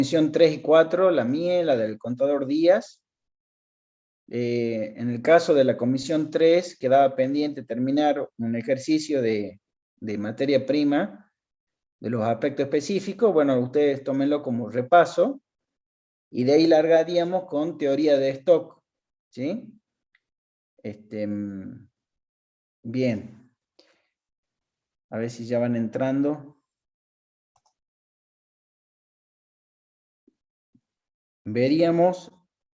comisión 3 y 4, la mía, la del contador Díaz. En el caso de la comisión 3, quedaba pendiente terminar un ejercicio de materia prima, de los aspectos específicos. Bueno, ustedes tómenlo como repaso, y de ahí largaríamos con teoría de stock, ¿sí? Bien. A ver si ya van entrando. Veríamos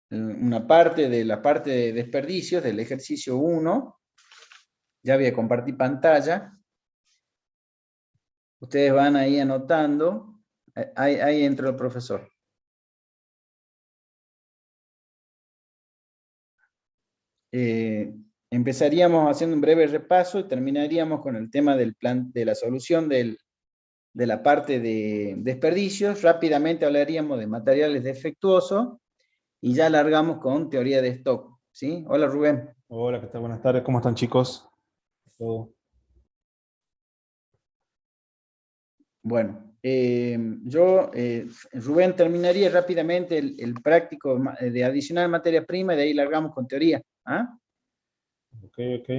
una parte de la parte de desperdicios del ejercicio 1. Ya voy a compartir pantalla. Ustedes van ahí anotando. Ahí entró el profesor. Empezaríamos haciendo un breve repaso y terminaríamos con el tema del plan, de la solución de la parte de desperdicios. Rápidamente hablaríamos de materiales defectuosos y ya largamos con teoría de stock, ¿sí? Hola, Rubén. Hola, ¿qué tal? Buenas tardes. ¿Cómo están, chicos? ¿Todo? Bueno, Rubén, terminaría rápidamente el práctico de adicionar materia prima y de ahí largamos con teoría. ¿Ah? Ok, ok.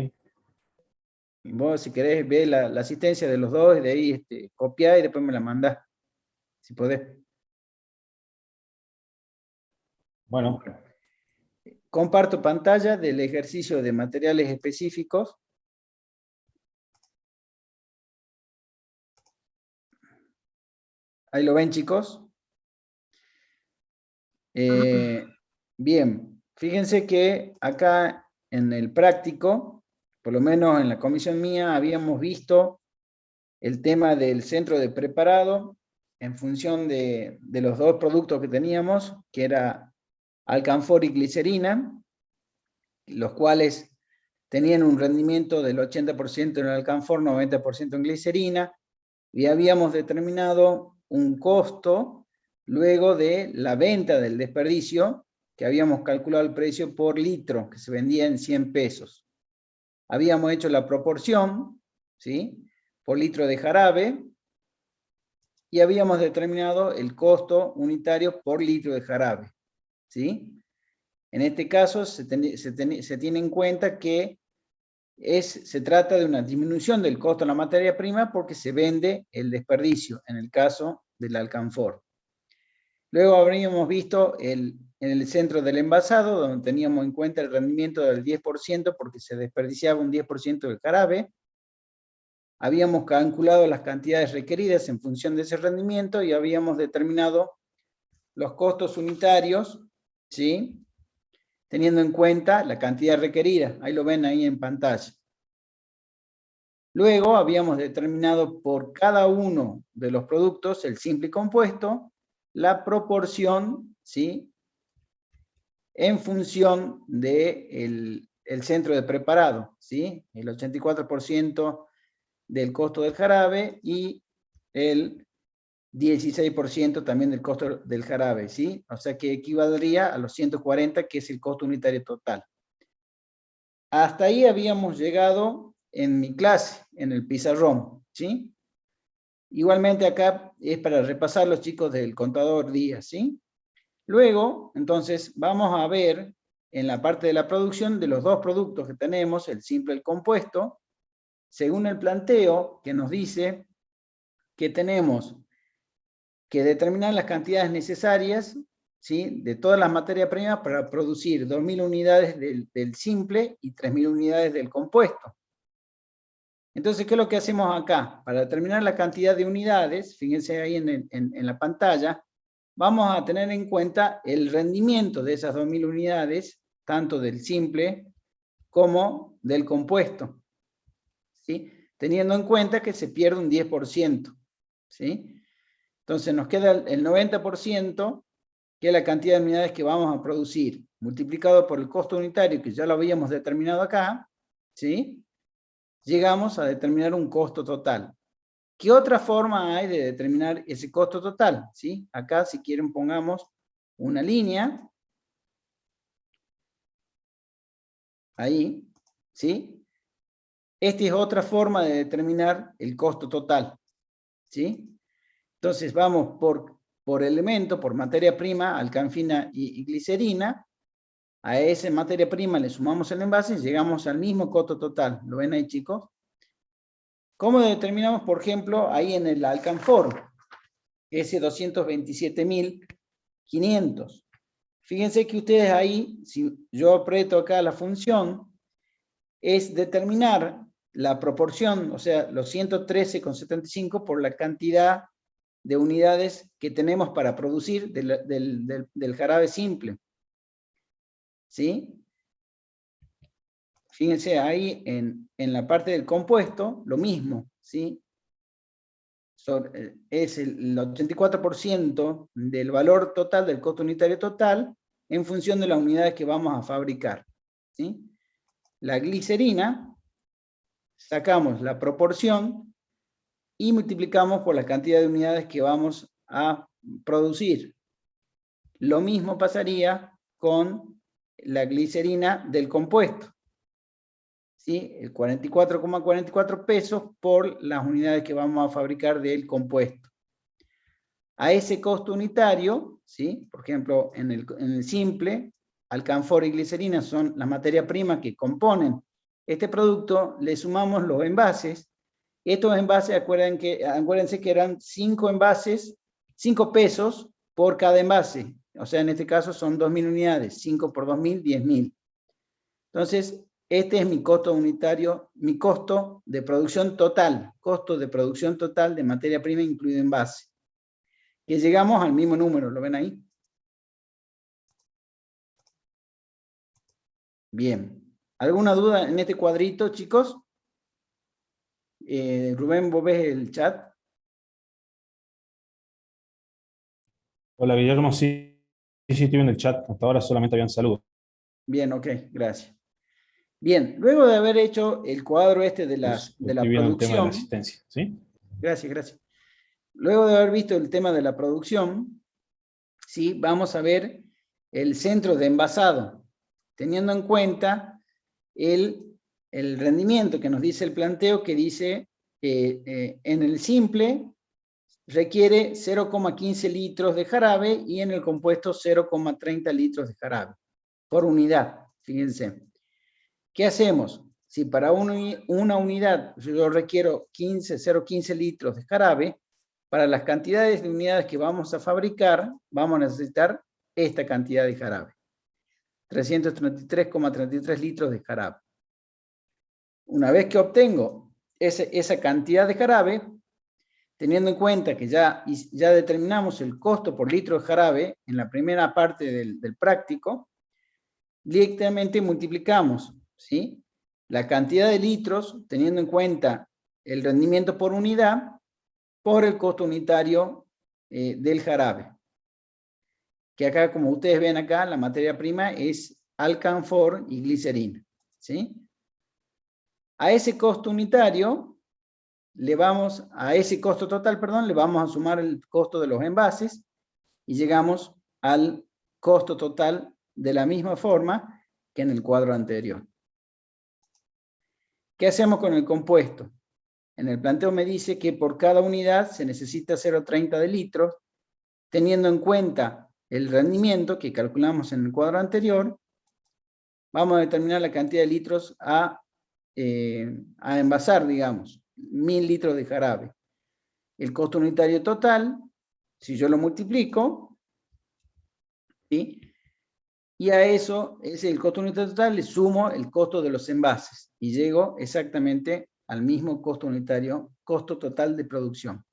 Y vos, si querés, ve la asistencia de los dos y de ahí copiá y después me la mandás, si podés. Bueno, Bueno, comparto pantalla del ejercicio de materiales específicos. Ahí lo ven, chicos. Bien, fíjense que acá en el práctico, por lo menos en la comisión mía, habíamos visto el tema del centro de preparado en función de los dos productos que teníamos, que era alcanfor y glicerina, los cuales tenían un rendimiento del 80% en alcanfor, 90% en glicerina, y habíamos determinado un costo luego de la venta del desperdicio, que habíamos calculado el precio por litro, que se vendía en 100 pesos. Habíamos hecho la proporción, ¿sí?, por litro de jarabe, y habíamos determinado el costo unitario por litro de jarabe, ¿sí? En este caso se tiene en cuenta que se trata de una disminución del costo de la materia prima porque se vende el desperdicio, en el caso del alcanfor. Luego habríamos visto en el centro del envasado, donde teníamos en cuenta el rendimiento del 10% porque se desperdiciaba un 10% del jarabe. Habíamos calculado las cantidades requeridas en función de ese rendimiento y habíamos determinado los costos unitarios, ¿sí?, teniendo en cuenta la cantidad requerida. Ahí lo ven ahí en pantalla. Luego habíamos determinado por cada uno de los productos, el simple y compuesto, la proporción, ¿sí?, en función del centro de preparado, ¿sí? El 84% del costo del jarabe y el 16% también del costo del jarabe, ¿sí? O sea que equivaldría a los 140, que es el costo unitario total. Hasta ahí habíamos llegado en mi clase, en el pizarrón, ¿sí? Igualmente acá es para repasar los chicos del contador Díaz, ¿sí? Luego, entonces, vamos a ver en la parte de la producción de los dos productos que tenemos, el simple y el compuesto, según el planteo que nos dice que tenemos que determinar las cantidades necesarias, ¿sí?, de todas las materias primas para producir 2.000 unidades del simple y 3.000 unidades del compuesto. Entonces, ¿qué es lo que hacemos acá? Para determinar la cantidad de unidades, fíjense ahí en la pantalla, vamos a tener en cuenta el rendimiento de esas 2.000 unidades, tanto del simple como del compuesto, ¿sí?, teniendo en cuenta que se pierde un 10%, ¿sí? Entonces nos queda el 90%, que es la cantidad de unidades que vamos a producir, multiplicado por el costo unitario, que ya lo habíamos determinado acá, ¿sí?, llegamos a determinar un costo total. ¿Qué otra forma hay de determinar ese costo total? ¿Sí? Acá, si quieren, pongamos una línea. Ahí, ¿sí? Esta es otra forma de determinar el costo total, ¿sí? Entonces, vamos por por elemento, por materia prima, alcanfina y glicerina. A esa materia prima le sumamos el envase y llegamos al mismo costo total. ¿Lo ven ahí, chicos? ¿Cómo determinamos, por ejemplo, ahí en el alcanfor? Ese 227.500. Fíjense que ustedes ahí, si yo aprieto acá la función, es determinar la proporción, o sea, los 113,75 por la cantidad de unidades que tenemos para producir del jarabe simple. ¿Sí? Fíjense ahí en la parte del compuesto, lo mismo, ¿sí? Es el 84% del valor total, del costo unitario total, en función de las unidades que vamos a fabricar, ¿sí? La glicerina, sacamos la proporción y multiplicamos por la cantidad de unidades que vamos a producir. Lo mismo pasaría con la glicerina del compuesto, ¿sí? El 44,44 pesos por las unidades que vamos a fabricar del compuesto. A ese costo unitario, ¿sí? Por ejemplo, en el simple, alcanfor y glicerina son las materias primas que componen este producto, le sumamos los envases. Estos envases, acuérdense que eran 5 envases, 5 pesos por cada envase. O sea, en este caso son 2.000 unidades, 5 por 2.000, 10.000. Entonces, este es mi costo unitario, mi costo de producción total de materia prima incluido envase. Que llegamos al mismo número, ¿lo ven ahí? Bien. ¿Alguna duda en este cuadrito, chicos? Rubén, ¿vos ves el chat? Hola Guillermo, sí, sí, estoy viendo el chat. Hasta ahora solamente habían saludos. Bien, ok, gracias. Bien, luego de haber hecho el cuadro este de la Estoy viendo el tema de la producción, asistencia, ¿sí? gracias. Luego de haber visto el tema de la producción, ¿sí? Vamos a ver el centro de envasado, teniendo en cuenta el rendimiento que nos dice el planteo, que dice que en el simple requiere 0,15 litros de jarabe y en el compuesto 0,30 litros de jarabe por unidad, fíjense. ¿Qué hacemos? Si para una unidad yo requiero 0,15 litros de jarabe, para las cantidades de unidades que vamos a fabricar, vamos a necesitar esta cantidad de jarabe. 333,33 litros de jarabe. Una vez que obtengo esa cantidad de jarabe, teniendo en cuenta que ya determinamos el costo por litro de jarabe en la primera parte del práctico, directamente multiplicamos, ¿sí?, la cantidad de litros, teniendo en cuenta el rendimiento por unidad, por el costo unitario del jarabe. Que acá, como ustedes ven acá, la materia prima es alcanfor y glicerina, ¿sí? A ese costo unitario, a ese costo total, perdón, le vamos a sumar el costo de los envases y llegamos al costo total de la misma forma que en el cuadro anterior. ¿Qué hacemos con el compuesto? En el planteo me dice que por cada unidad se necesita 0,30 de litros, teniendo en cuenta el rendimiento que calculamos en el cuadro anterior, vamos a determinar la cantidad de litros a envasar, digamos, 1.000 litros de jarabe. El costo unitario total, si yo lo multiplico, ¿sí?, y a eso, ese es el costo unitario total, le sumo el costo de los envases y llego exactamente al mismo costo unitario, costo total de producción.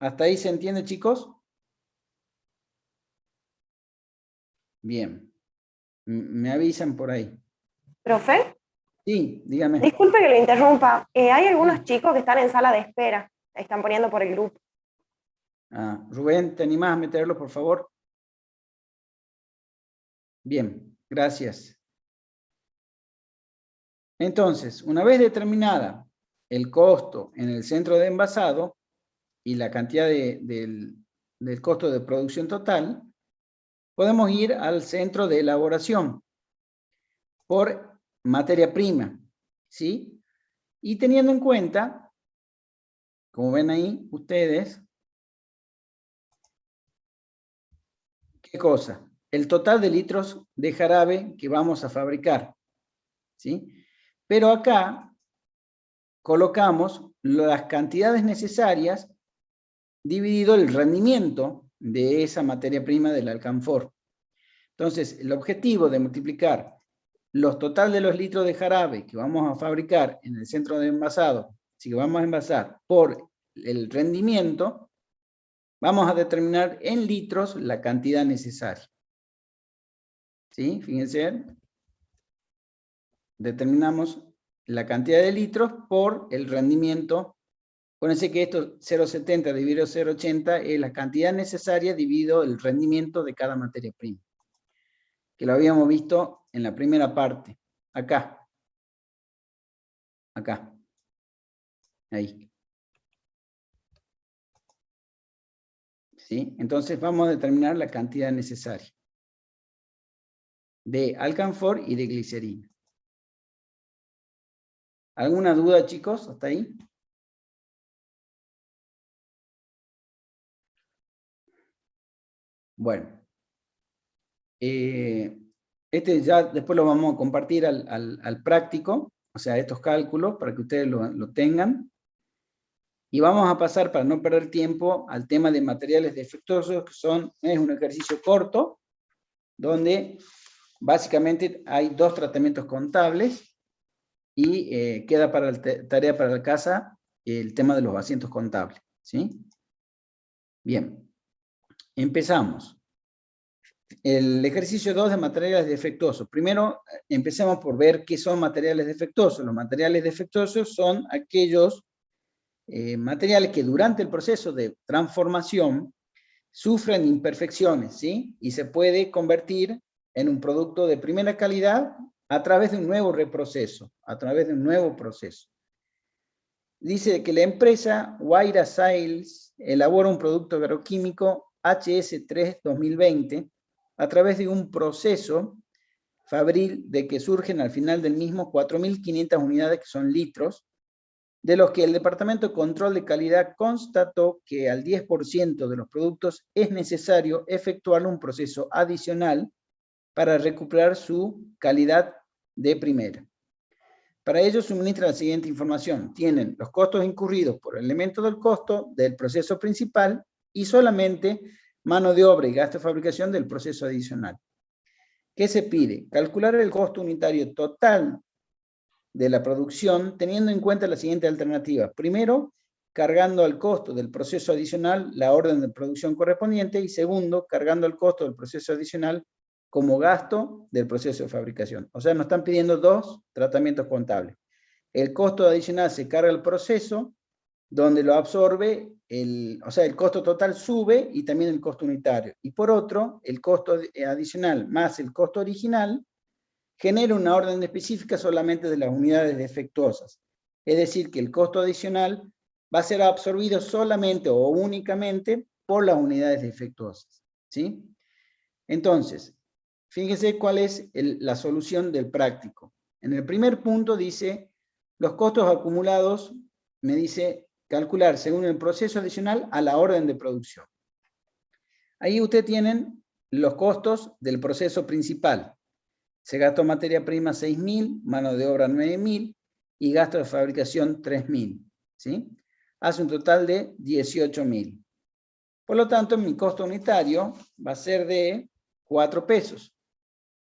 ¿Hasta ahí se entiende, chicos? Bien. Me avisan por ahí. ¿Profe? Sí, dígame. Disculpe que lo interrumpa. Hay algunos Sí. chicos que están en sala de espera. Están poniendo por el grupo. Rubén, ¿te animás a meterlo, por favor? Bien, gracias. Entonces, una vez determinada el costo en el centro de envasado y la cantidad del costo de producción total, podemos ir al centro de elaboración por materia prima, ¿sí? Y teniendo en cuenta, como ven ahí ustedes, ¿qué cosa? El total de litros de jarabe que vamos a fabricar, ¿sí? Pero acá colocamos las cantidades necesarias dividido el rendimiento de esa materia prima del alcanfor. Entonces, el objetivo de multiplicar los total de los litros de jarabe que vamos a fabricar en el centro de envasado, si vamos a envasar por el rendimiento, vamos a determinar en litros la cantidad necesaria. ¿Sí? Fíjense, determinamos la cantidad de litros por el rendimiento. Acuérdense que esto 0,70 dividido 0,80 es la cantidad necesaria dividido el rendimiento de cada materia prima, que lo habíamos visto en la primera parte, acá, ahí. ¿Sí? Entonces vamos a determinar la cantidad necesaria de alcanfor y de glicerina. ¿Alguna duda, chicos, hasta ahí? Bueno, este ya después lo vamos a compartir al práctico, o sea, estos cálculos para que ustedes lo tengan. Y vamos a pasar, para no perder tiempo, al tema de materiales defectuosos, que es un ejercicio corto, donde básicamente hay 2 tratamientos contables, y queda para tarea para la casa el tema de los asientos contables, ¿sí? Bien, empezamos. El ejercicio 2 de materiales defectuosos. Primero, empecemos por ver qué son materiales defectuosos. Los materiales defectuosos son aquellos materiales que durante el proceso de transformación sufren imperfecciones, ¿sí? Y se puede convertir en un producto de primera calidad a través de un nuevo reproceso, a través de un nuevo proceso. Dice que la empresa Wayra Sales elabora un producto agroquímico HS3 2020 a través de un proceso fabril de que surgen al final del mismo 4.500 unidades, que son litros, de los que el Departamento de Control de Calidad constató que al 10% de los productos es necesario efectuar un proceso adicional para recuperar su calidad de primera. Para ello suministra la siguiente información. Tienen los costos incurridos por el elemento del costo del proceso principal y solamente mano de obra y gasto de fabricación del proceso adicional. ¿Qué se pide? Calcular el costo unitario total de la producción teniendo en cuenta la siguiente alternativa. Primero, cargando al costo del proceso adicional la orden de producción correspondiente, y segundo, cargando al costo del proceso adicional como gasto del proceso de fabricación. O sea, nos están pidiendo 2 tratamientos contables. El costo adicional se carga al proceso, donde lo absorbe, o sea, el costo total sube y también el costo unitario. Y por otro, el costo adicional más el costo original genera una orden específica solamente de las unidades defectuosas. Es decir, que el costo adicional va a ser absorbido solamente o únicamente por las unidades defectuosas, ¿sí? Entonces, fíjense cuál es la solución del práctico. En el primer punto dice, los costos acumulados, me dice, calcular según el proceso adicional a la orden de producción. Ahí ustedes tienen los costos del proceso principal. Se gastó materia prima 6.000, mano de obra 9.000 y gasto de fabricación 3.000, ¿sí? Hace un total de 18.000. Por lo tanto, mi costo unitario va a ser de 4 pesos,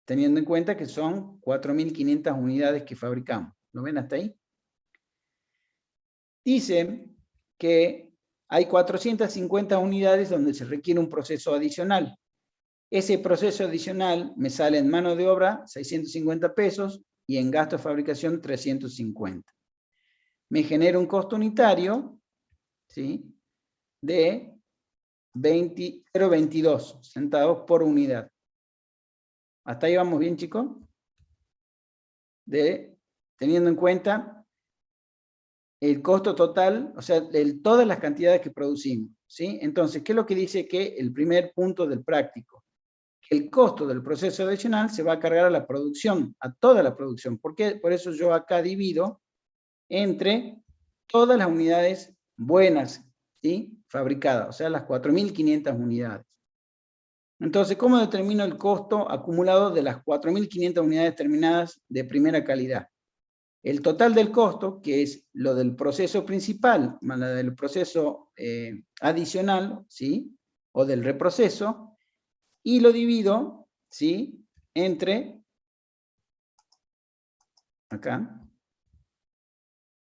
teniendo en cuenta que son 4.500 unidades que fabricamos. ¿Lo ven hasta ahí? Dice que hay 450 unidades donde se requiere un proceso adicional. Ese proceso adicional me sale en mano de obra 650 pesos y en gasto de fabricación 350. Me genera un costo unitario, ¿sí?, de 0,22 centavos por unidad. ¿Hasta ahí vamos bien, chicos? Teniendo en cuenta el costo total, o sea, todas las cantidades que producimos, ¿sí? Entonces, ¿qué es lo que dice que el primer punto del práctico? El costo del proceso adicional se va a cargar a la producción, a toda la producción. ¿Por qué? Por eso yo acá divido entre todas las unidades buenas, ¿sí?, fabricadas, o sea, las 4.500 unidades. Entonces, ¿cómo determino el costo acumulado de las 4.500 unidades terminadas de primera calidad? El total del costo, que es lo del proceso principal, más lo del proceso adicional, ¿sí? O del reproceso, y lo divido, ¿sí? Entre, acá,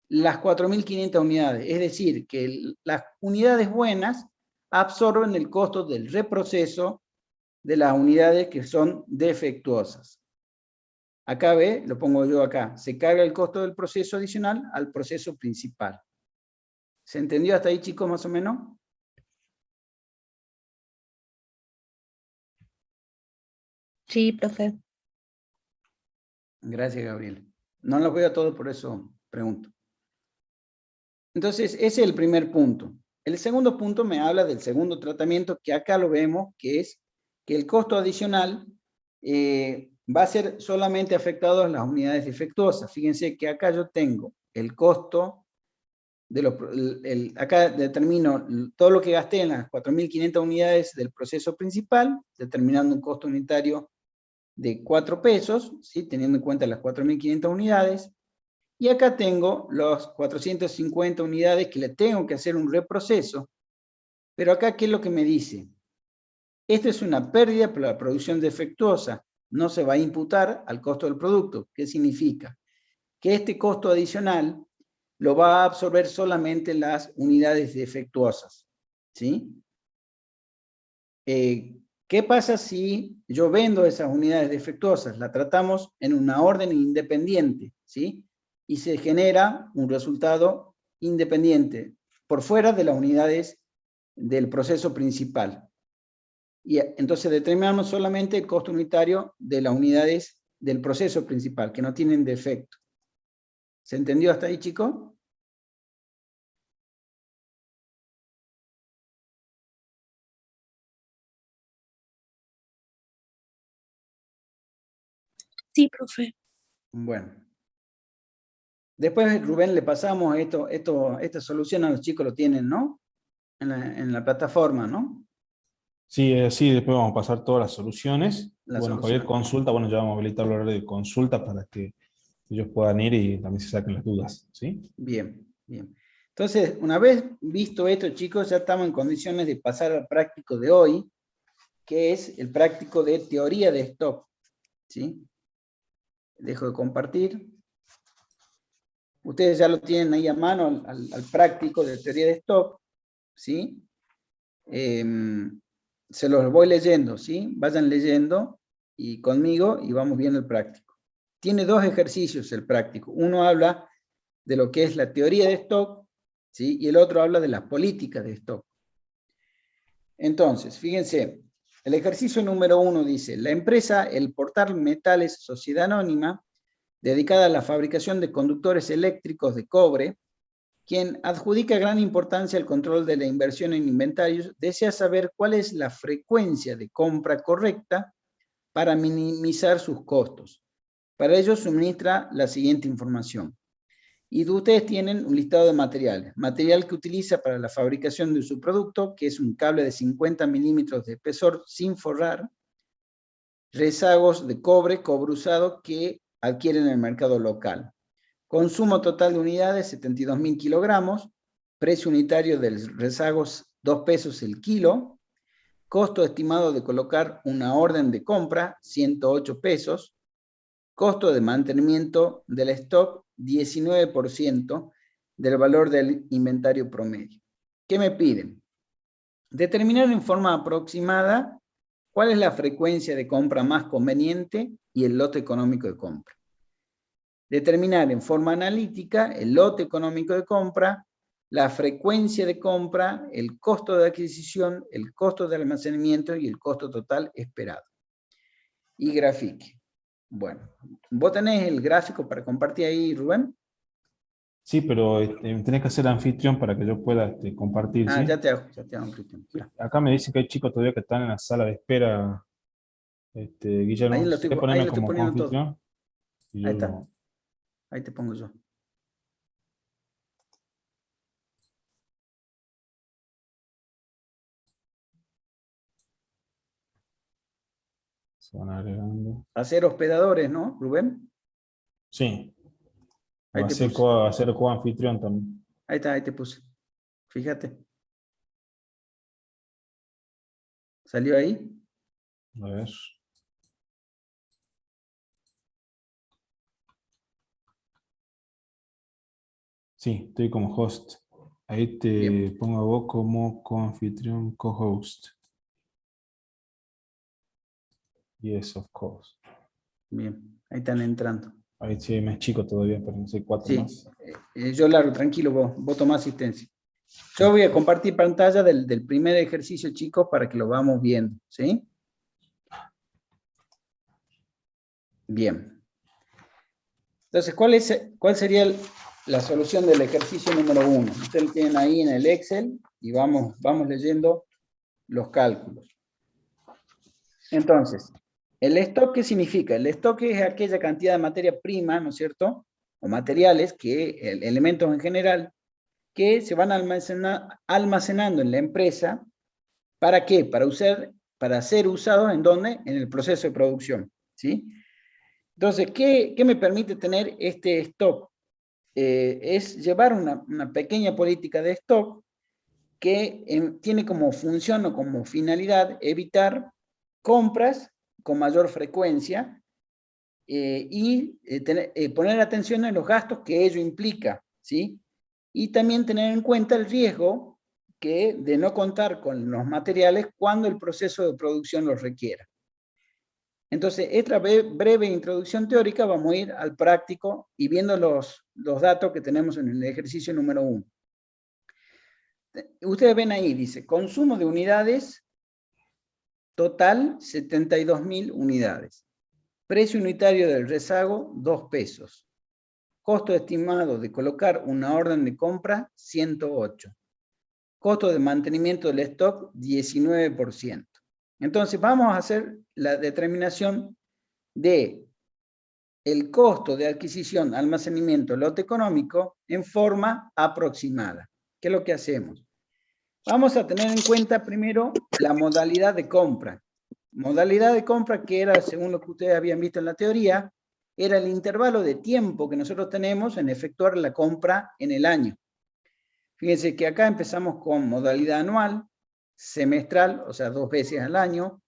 las 4.500 unidades. Es decir, que las unidades buenas absorben el costo del reproceso de las unidades que son defectuosas. Acá ve, lo pongo yo acá, se carga el costo del proceso adicional al proceso principal. ¿Se entendió hasta ahí, chicos, más o menos? Sí, profe. Gracias, Gabriel. No los veo a todos, por eso pregunto. Entonces, ese es el primer punto. El segundo punto me habla del segundo tratamiento, que acá lo vemos, que es que el costo adicional va a ser solamente afectado a las unidades defectuosas. Fíjense que acá yo tengo el costo de los, acá determino todo lo que gasté en las 4.500 unidades del proceso principal, determinando un costo unitario de 4 pesos, ¿sí? Teniendo en cuenta las 4.500 unidades. Y acá tengo los 450 unidades que le tengo que hacer un reproceso. Pero acá, ¿qué es lo que me dice? Esto es una pérdida por la producción defectuosa. No se va a imputar al costo del producto. ¿Qué significa? Que este costo adicional lo va a absorber solamente las unidades defectuosas. ¿Sí? ¿Qué pasa si yo vendo esas unidades defectuosas? La tratamos en una orden independiente, ¿sí? Y se genera un resultado independiente, por fuera de las unidades del proceso principal. Y entonces determinamos solamente el costo unitario de las unidades del proceso principal, que no tienen defecto. ¿Se entendió hasta ahí, chicos? Sí, profe. Bueno. Después, Rubén, le pasamos esta solución a los chicos, lo tienen, ¿no? En la plataforma, ¿no? Sí, sí, después vamos a pasar todas las soluciones. La Bueno, cualquier solución. consulta, bueno, ya vamos a habilitar el horario de consulta para que ellos puedan ir y también se saquen las dudas, ¿sí? Bien, bien. Entonces, una vez visto esto, chicos, ya estamos en condiciones de pasar al práctico de hoy, que es el práctico de teoría de stock, ¿sí? Dejo de compartir. Ustedes ya lo tienen ahí a mano, al práctico de teoría de stock, ¿sí? Se los voy leyendo, ¿sí? Vayan leyendo y conmigo y vamos viendo el práctico. Tiene dos ejercicios el práctico. Uno habla de lo que es la teoría de stock, ¿sí? Y el otro habla de las políticas de stock. Entonces, fíjense, el ejercicio número 1 dice, la empresa El Portal Metales Sociedad Anónima, dedicada a la fabricación de conductores eléctricos de cobre, quien adjudica gran importancia al control de la inversión en inventarios, desea saber cuál es la frecuencia de compra correcta para minimizar sus costos. Para ello suministra la siguiente información. Y ustedes tienen un listado de materiales. Material que utiliza para la fabricación de su producto, que es un cable de 50 milímetros de espesor sin forrar, rezagos de cobre usado que adquieren en el mercado local. Consumo total de unidades, 72.000 kilogramos. Precio unitario del rezagos, 2 pesos el kilo. Costo estimado de colocar una orden de compra, 108 pesos. Costo de mantenimiento del stock, 19% del valor del inventario promedio. ¿Qué me piden? Determinar en forma aproximada cuál es la frecuencia de compra más conveniente y el lote económico de compra. Determinar en forma analítica el lote económico de compra, la frecuencia de compra, el costo de adquisición, el costo de almacenamiento y el costo total esperado. Y grafique. Bueno, ¿vos tenés el gráfico para compartir ahí, Rubén? Sí, pero tenés que ser anfitrión para que yo pueda compartir, Ah, ¿sí? ya te hago Cristian. Acá me dicen que hay chicos todavía que están en la sala de espera, Guillermo. Si querés Ahí ponerme lo estoy como poniendo todo. anfitrión, y Ahí yo está. lo... Ahí te pongo yo. Se van agregando. Hacer hospedadores, ¿no, Rubén? Sí. Ahí Va a te ser puse. hacer coanfitrión también. Ahí está, ahí te puse. Fíjate. ¿Salió ahí? A ver. Sí, estoy como host. Ahí te Bien. pongo a vos como coanfitrión, co-host. Yes, of course. Bien, ahí están entrando. Ahí sí, más chico todavía, pero no sé, 4 Sí, más. yo largo, tranquilo, vos tomás asistencia. Yo voy a compartir pantalla del primer ejercicio, chicos, para que lo vamos viendo, ¿sí? Bien. Entonces, ¿cuál sería la solución del ejercicio número 1? Ustedes lo tienen ahí en el Excel y vamos leyendo los cálculos. Entonces, ¿el stock qué significa? El stock es aquella cantidad de materia prima, ¿no es cierto? O materiales, elementos en general, que se van almacenando en la empresa. ¿Para qué? Para ser usados ¿en dónde? En el proceso de producción, ¿sí? Entonces, ¿qué me permite tener este stock? Es llevar una pequeña política de stock que tiene como función o como finalidad evitar compras con mayor frecuencia y poner atención en los gastos que ello implica, ¿sí? Y también tener en cuenta el riesgo de no contar con los materiales cuando el proceso de producción los requiera. Entonces, esta breve introducción teórica, vamos a ir al práctico y viendo los datos que tenemos en el ejercicio número 1. Ustedes ven ahí, dice, consumo de unidades, total 72.000 unidades. Precio unitario del rezago, 2 pesos. Costo estimado de colocar una orden de compra, 108. Costo de mantenimiento del stock, 19%. Entonces, vamos a hacer la determinación de el costo de adquisición, almacenamiento, lote económico en forma aproximada. ¿Qué es lo que hacemos? Vamos a tener en cuenta primero la modalidad de compra. Modalidad de compra que era, según lo que ustedes habían visto en la teoría, era el intervalo de tiempo que nosotros tenemos en efectuar la compra en el año. Fíjense que acá empezamos con modalidad anual, semestral, o sea, 2 veces al año,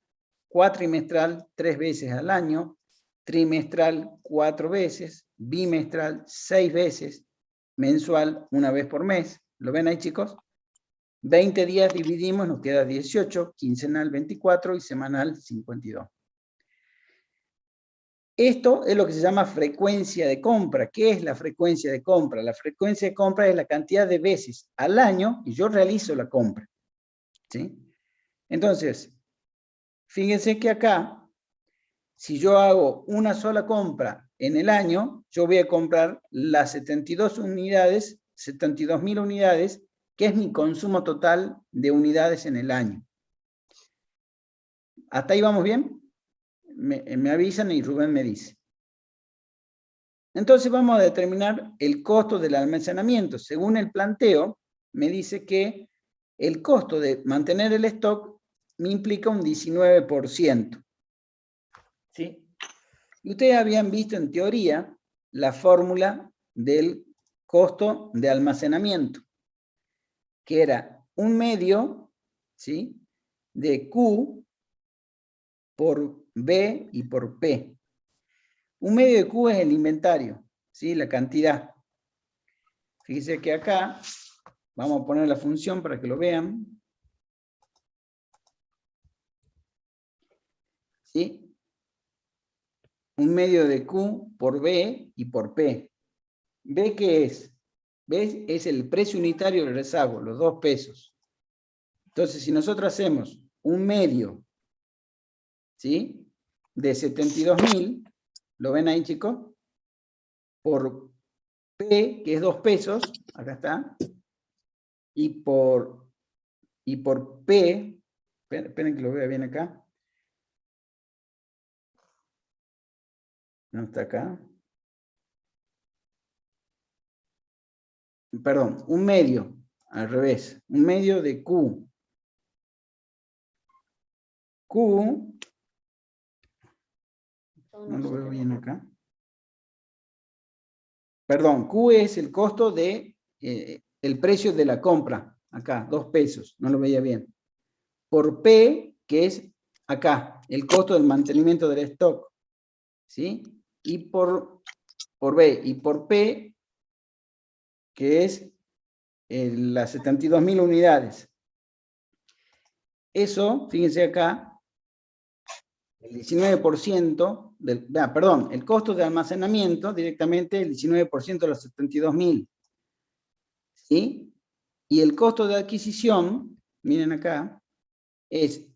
cuatrimestral, 3 veces al año, trimestral, 4 veces, bimestral, 6 veces, mensual, 1 vez por mes. ¿Lo ven ahí, chicos? 20 días dividimos, nos queda 18, quincenal 24 y semanal 52. Esto es lo que se llama frecuencia de compra. ¿Qué es la frecuencia de compra? La frecuencia de compra es la cantidad de veces al año que yo realizo la compra, ¿sí? Entonces, fíjense que acá, si yo hago una sola compra en el año, yo voy a comprar las 72.000 unidades, que es mi consumo total de unidades en el año. ¿Hasta ahí vamos bien? Me avisan y Rubén me dice. Entonces vamos a determinar el costo del almacenamiento. Según el planteo, me dice que el costo de mantener el stock me implica un 19%. ¿Sí? Y ustedes habían visto en teoría la fórmula del costo de almacenamiento, que era un medio, ¿sí?, de Q por B y por P. Un medio de Q es el inventario, ¿sí?, la cantidad. Fíjense que acá, vamos a poner la función para que lo vean. ¿Sí? Un medio de Q por B y por P. ¿B qué es? B es el precio unitario del rezago, los 2 pesos. Entonces, si nosotros hacemos un medio, ¿sí?, de 72.000, ¿lo ven ahí, chicos? Por P, que es 2 pesos, acá está, y por P, esperen que lo vea bien acá. No está acá. Perdón, un medio, al revés, un medio de Q. Q No lo veo bien acá. Perdón, Q es el costo de el precio de la compra. Acá, 2 pesos. No lo veía bien. Por P, que es acá, el costo del mantenimiento del stock. ¿Sí? Y por B. Y por P, que es las 72.000 unidades. Eso, fíjense acá, el 19% perdón, el costo de almacenamiento directamente el 19% de los 72.000. ¿Sí? Y el costo de adquisición, miren acá, es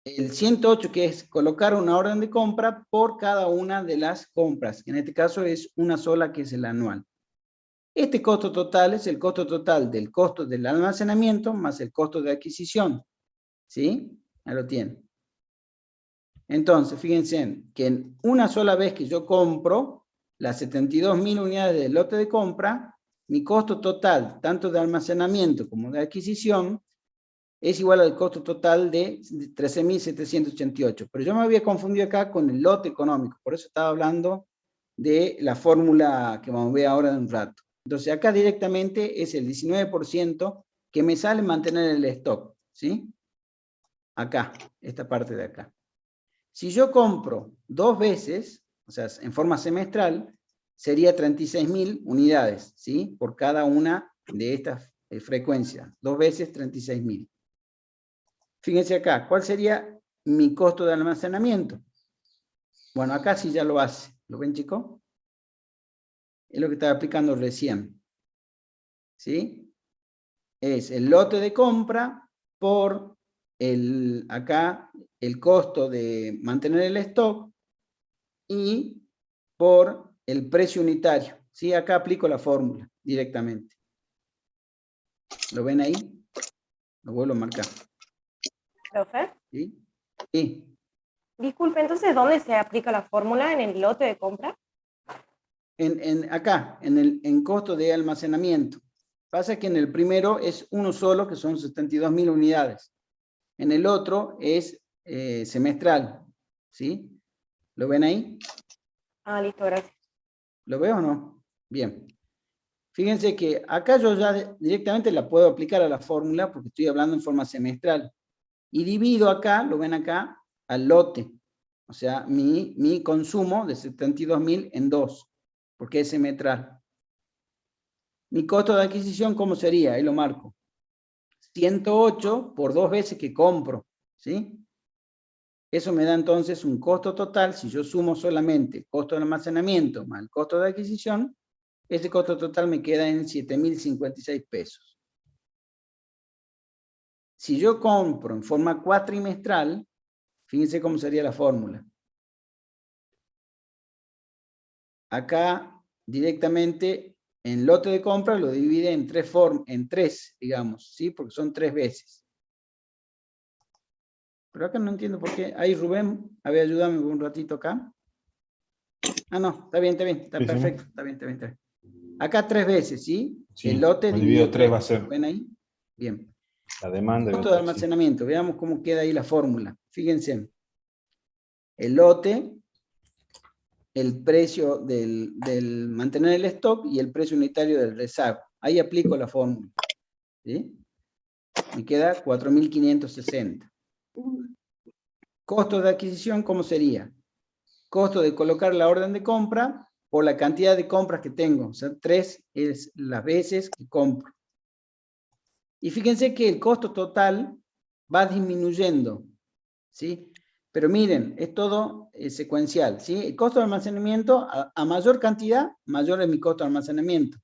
el 108, que es colocar una orden de compra por cada una de las compras. En este caso es una sola, que es el anual. Este costo total es el costo total del costo del almacenamiento más el costo de adquisición. ¿Sí? Ahí lo tienen. Entonces, fíjense que en una sola vez que yo compro las 72.000 unidades del lote de compra, mi costo total, tanto de almacenamiento como de adquisición, es igual al costo total de 13.788. Pero yo me había confundido acá con el lote económico, por eso estaba hablando de la fórmula que vamos a ver ahora en un rato. Entonces, acá directamente es el 19% que me sale mantener el stock, ¿sí? Acá, esta parte de acá. Si yo compro 2 veces, o sea, en forma semestral, sería 36.000 unidades, ¿sí? Por cada una de estas frecuencias. 2 veces 36.000. Fíjense acá, ¿cuál sería mi costo de almacenamiento? Bueno, acá sí ya lo hace. ¿Lo ven, chicos? Es lo que estaba explicando recién. ¿Sí? Es el lote de compra por acá el costo de mantener el stock y por el precio unitario. ¿Sí? Acá aplico la fórmula directamente. ¿Lo ven ahí? Lo vuelvo a marcar. ¿Profe? ¿Sí? Sí. Disculpe, entonces, ¿dónde se aplica la fórmula? ¿En el lote de compra? Acá, en costo de almacenamiento. Pasa que en el primero es uno solo, que son 72.000 unidades. En el otro es semestral. ¿Sí? ¿Lo ven ahí? Ah, listo, gracias. ¿Lo veo o no? Bien. Fíjense que acá yo ya directamente la puedo aplicar a la fórmula porque estoy hablando en forma semestral. Y divido acá, lo ven acá, al lote. O sea, mi consumo de 72.000 en 2, porque es semestral. Mi costo de adquisición, ¿cómo sería? Ahí lo marco. 108 por 2 veces que compro, ¿sí? Eso me da entonces un costo total, si yo sumo solamente el costo de almacenamiento más el costo de adquisición, ese costo total me queda en 7.056 pesos. Si yo compro en forma cuatrimestral, fíjense cómo sería la fórmula. Acá directamente en lote de compra lo divide en tres, digamos, ¿sí? Porque son 3 veces. Pero acá no entiendo por qué. Ahí Rubén, a ver, ayúdame un ratito acá. Ah, no, está bien, está Sí, perfecto, sí. está bien. Acá 3 veces, ¿sí? Sí, El lote dividido dividido 3 va a 3. ser ¿Ven ahí? Bien. la demanda. Costo de almacenamiento, veamos cómo queda ahí la fórmula. Fíjense. El lote, el precio del mantener el stock y el precio unitario del rezago. Ahí aplico la fórmula. ¿Sí? Me queda 4.560. Costo de adquisición, ¿cómo sería? Costo de colocar la orden de compra por la cantidad de compras que tengo. O sea, 3 es las veces que compro. Y fíjense que el costo total va disminuyendo, ¿sí? Pero miren, es todo secuencial, ¿sí? El costo de almacenamiento, a mayor cantidad, mayor es mi costo de almacenamiento.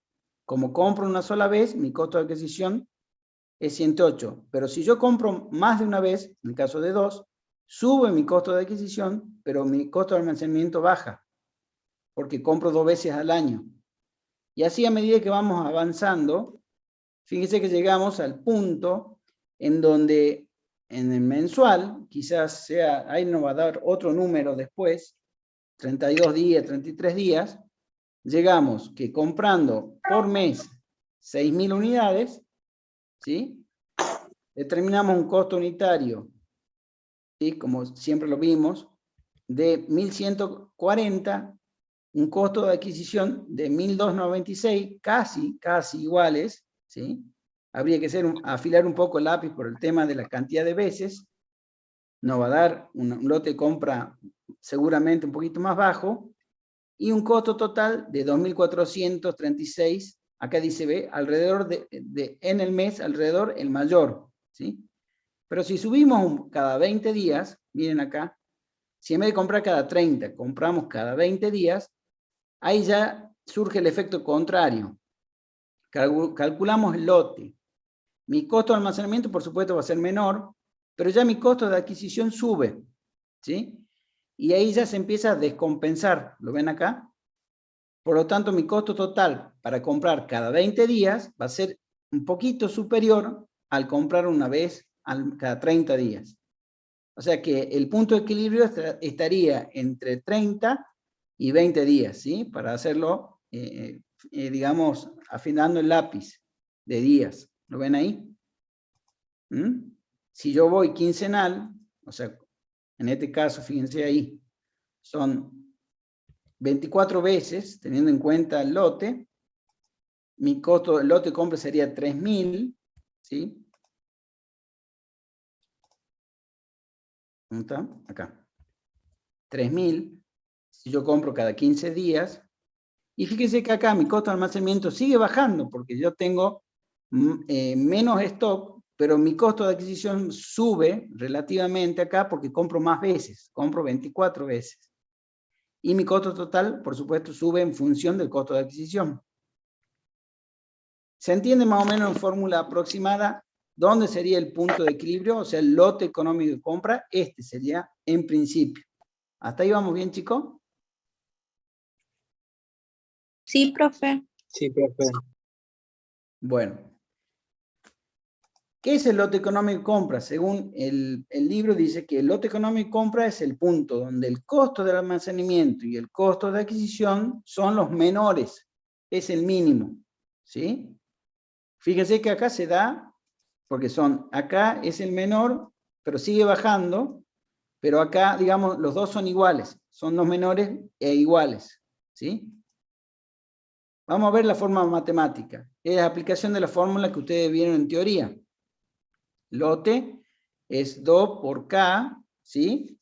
Como compro una sola vez, mi costo de adquisición es 108. Pero si yo compro más de una vez, en el caso de 2, sube mi costo de adquisición, pero mi costo de almacenamiento baja, porque compro 2 veces al año. Y así a medida que vamos avanzando, fíjense que llegamos al punto en donde en el mensual, quizás sea, ahí nos va a dar otro número después, 32 días, 33 días, llegamos que comprando por mes 6.000 unidades, ¿sí? Determinamos un costo unitario, ¿sí? Como siempre lo vimos, de 1.140, un costo de adquisición de 1.296, casi iguales, ¿sí? Habría que afilar un poco el lápiz por el tema de la cantidad de veces. Nos va a dar un lote de compra seguramente un poquito más bajo, y un costo total de 2.436, acá dice, ve, alrededor en el mes, alrededor el mayor, ¿sí? Pero si subimos cada 20 días, miren acá, si en vez de comprar cada 30, compramos cada 20 días, ahí ya surge el efecto contrario. Calculamos el lote. Mi costo de almacenamiento, por supuesto, va a ser menor, pero ya mi costo de adquisición sube, ¿sí? Y ahí ya se empieza a descompensar, ¿lo ven acá? Por lo tanto, mi costo total para comprar cada 20 días va a ser un poquito superior al comprar una vez cada 30 días. O sea que el punto de equilibrio estaría entre 30 y 20 días, ¿sí? Para hacerlo, digamos, afinando el lápiz de días. ¿Lo ven ahí? Si yo voy quincenal, o sea, en este caso, fíjense ahí, son 24 veces, teniendo en cuenta el lote, mi costo del lote de compra sería 3.000, ¿sí? ¿Dónde está? Acá. 3.000, si yo compro cada 15 días, y fíjense que acá mi costo de almacenamiento sigue bajando, porque yo tengo menos stock, pero mi costo de adquisición sube relativamente acá, porque compro más veces, compro 24 veces. Y mi costo total, por supuesto, sube en función del costo de adquisición. ¿Se entiende más o menos en fórmula aproximada dónde sería el punto de equilibrio? O sea, el lote económico de compra, este sería en principio. ¿Hasta ahí vamos bien, chicos? Sí, profe. Sí, profe. Bueno. ¿Qué es el lote económico de compra? Según el libro dice que el lote económico de compra es el punto donde el costo del almacenamiento y el costo de adquisición son los menores. Es el mínimo, ¿sí? Fíjense que acá se da, porque acá es el menor, pero sigue bajando, pero acá, digamos, los dos son iguales, son los menores e iguales, ¿sí? Vamos a ver la forma matemática. Es la aplicación de la fórmula que ustedes vieron en teoría. Lote es 2 por K, ¿sí?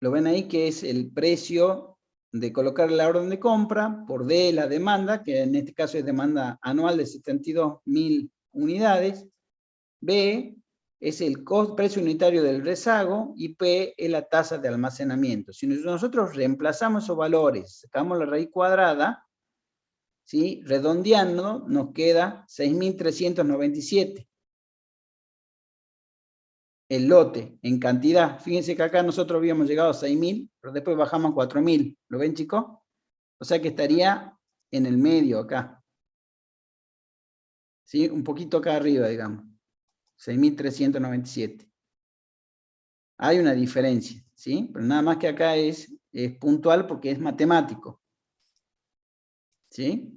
Lo ven ahí que es el precio de colocar la orden de compra, por D la demanda, que en este caso es demanda anual de 72.000 unidades. B es el precio unitario del rezago y P es la tasa de almacenamiento. Si nosotros reemplazamos esos valores, sacamos la raíz cuadrada, ¿sí? Redondeando, nos queda 6.397. El lote en cantidad. Fíjense que acá nosotros habíamos llegado a 6.000, pero después bajamos a 4.000. ¿Lo ven, chicos? O sea que estaría en el medio acá. ¿Sí? Un poquito acá arriba, digamos. 6.397. Hay una diferencia, ¿sí? Pero nada más que acá es puntual porque es matemático. ¿Sí?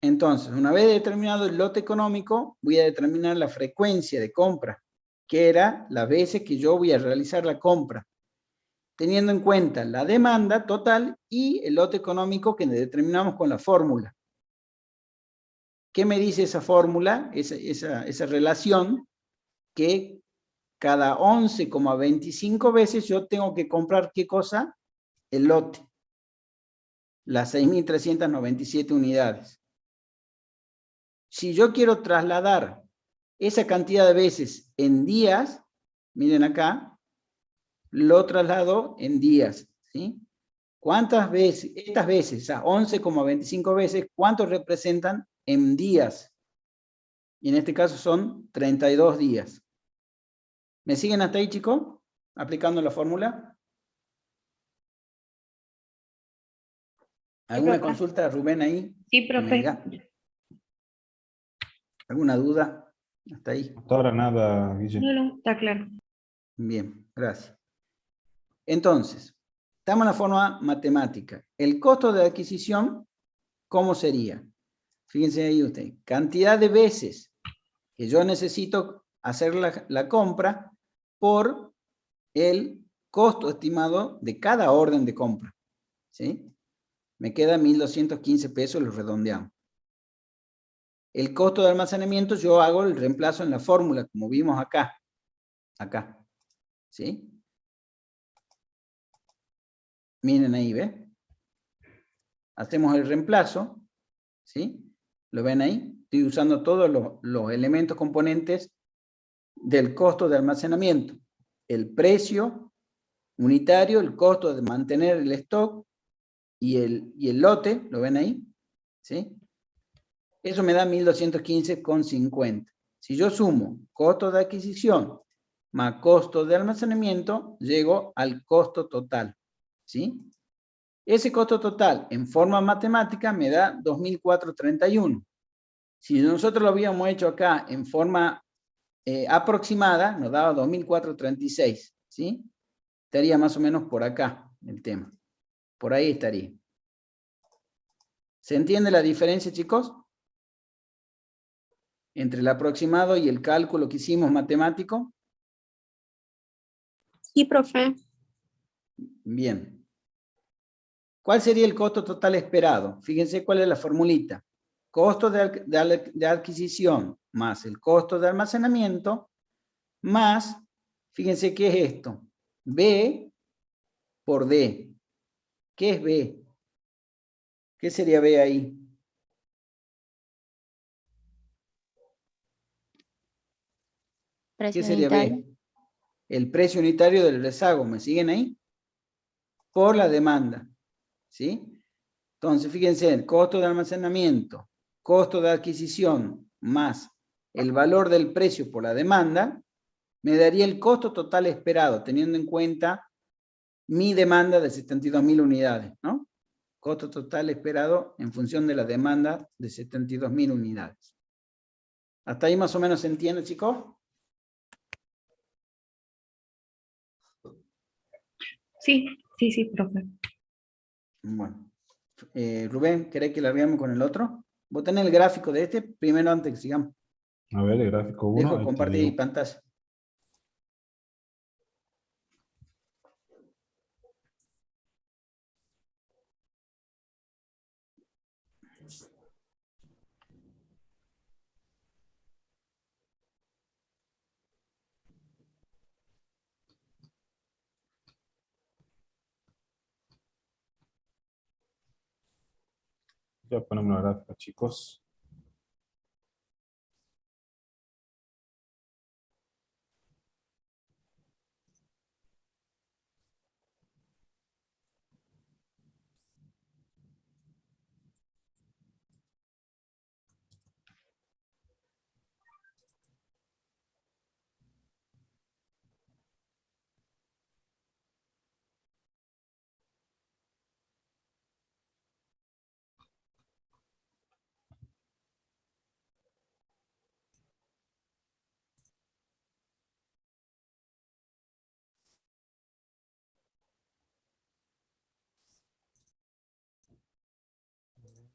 Entonces, una vez determinado el lote económico, voy a determinar la frecuencia de compra, que era las veces que yo voy a realizar la compra, teniendo en cuenta la demanda total y el lote económico que determinamos con la fórmula. ¿Qué me dice esa fórmula? Esa relación que cada 11,25 veces yo tengo que comprar, ¿qué cosa? El lote. Las 6.397 unidades. Si yo quiero trasladar esa cantidad de veces en días, miren acá, lo traslado en días, ¿sí? ¿Cuántas veces? Estas veces, o sea, 11,25 veces, ¿cuánto representan en días? Y en este caso son 32 días. ¿Me siguen hasta ahí, chicos? Aplicando la fórmula. ¿Alguna consulta, Rubén, ahí? Sí, profe. ¿Alguna duda? Hasta ahí. Hasta ahora nada, Guille. No, está claro. Bien, gracias. Entonces, estamos en la forma matemática. El costo de adquisición, ¿cómo sería? Fíjense ahí usted, cantidad de veces que yo necesito hacer la compra por el costo estimado de cada orden de compra, ¿sí? Me queda 1.215 pesos, lo redondeamos. El costo de almacenamiento, yo hago el reemplazo en la fórmula, como vimos acá. Acá, ¿sí? Miren ahí, ¿ve? Hacemos el reemplazo, ¿sí? ¿Lo ven ahí? Estoy usando todos los elementos componentes del costo de almacenamiento. El precio unitario, el costo de mantener el stock y el lote, ¿lo ven ahí? ¿Sí? Eso me da 1.215,50. Si yo sumo costo de adquisición más costo de almacenamiento, llego al costo total, ¿sí? Ese costo total en forma matemática me da 2.431. Si nosotros lo habíamos hecho acá en forma aproximada, nos daba 2.436, ¿sí? Estaría más o menos por acá el tema. Por ahí estaría. ¿Se entiende la diferencia, chicos? Entre el aproximado y el cálculo que hicimos matemático. Sí, profe. Bien. ¿Cuál sería el costo total esperado? Fíjense cuál es la formulita. Costo de adquisición más el costo de almacenamiento más, fíjense qué es esto, B por D. ¿Qué es B? ¿Qué sería B ahí? ¿Qué Precio sería unitario. B? El precio unitario del rezago, ¿me siguen ahí? Por la demanda, ¿sí? Entonces, fíjense, el costo de almacenamiento, costo de adquisición, más el valor del precio por la demanda, me daría el costo total esperado, teniendo en cuenta mi demanda de 72.000 unidades, ¿no? Costo total esperado en función de la demanda de 72.000 unidades. ¿Hasta ahí más o menos se entiende, chicos? Sí, sí, profe. Bueno. Rubén, ¿querés que larguemos con el otro? Vos tenés el gráfico de este, primero antes que sigamos. A ver, el gráfico 1, Dejo ahí te compartir digo. pantalla. Ya ponemos la gráfica, chicos.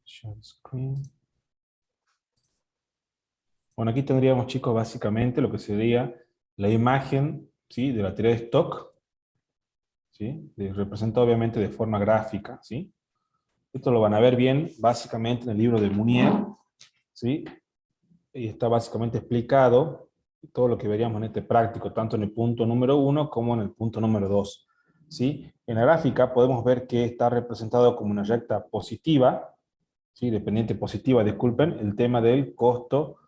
Share screen. Bueno, aquí tendríamos, chicos, básicamente lo que sería la imagen, ¿sí?, de la teoría de stock, ¿sí?, representado obviamente de forma gráfica, ¿sí? Esto lo van a ver bien básicamente en el libro de Munier, ¿sí? Y está básicamente explicado todo lo que veríamos en este práctico, tanto en el punto número 1 como en el punto número 2, ¿sí? En la gráfica podemos ver que está representado como una recta positiva, ¿sí?, dependiente positiva, disculpen, el tema del costo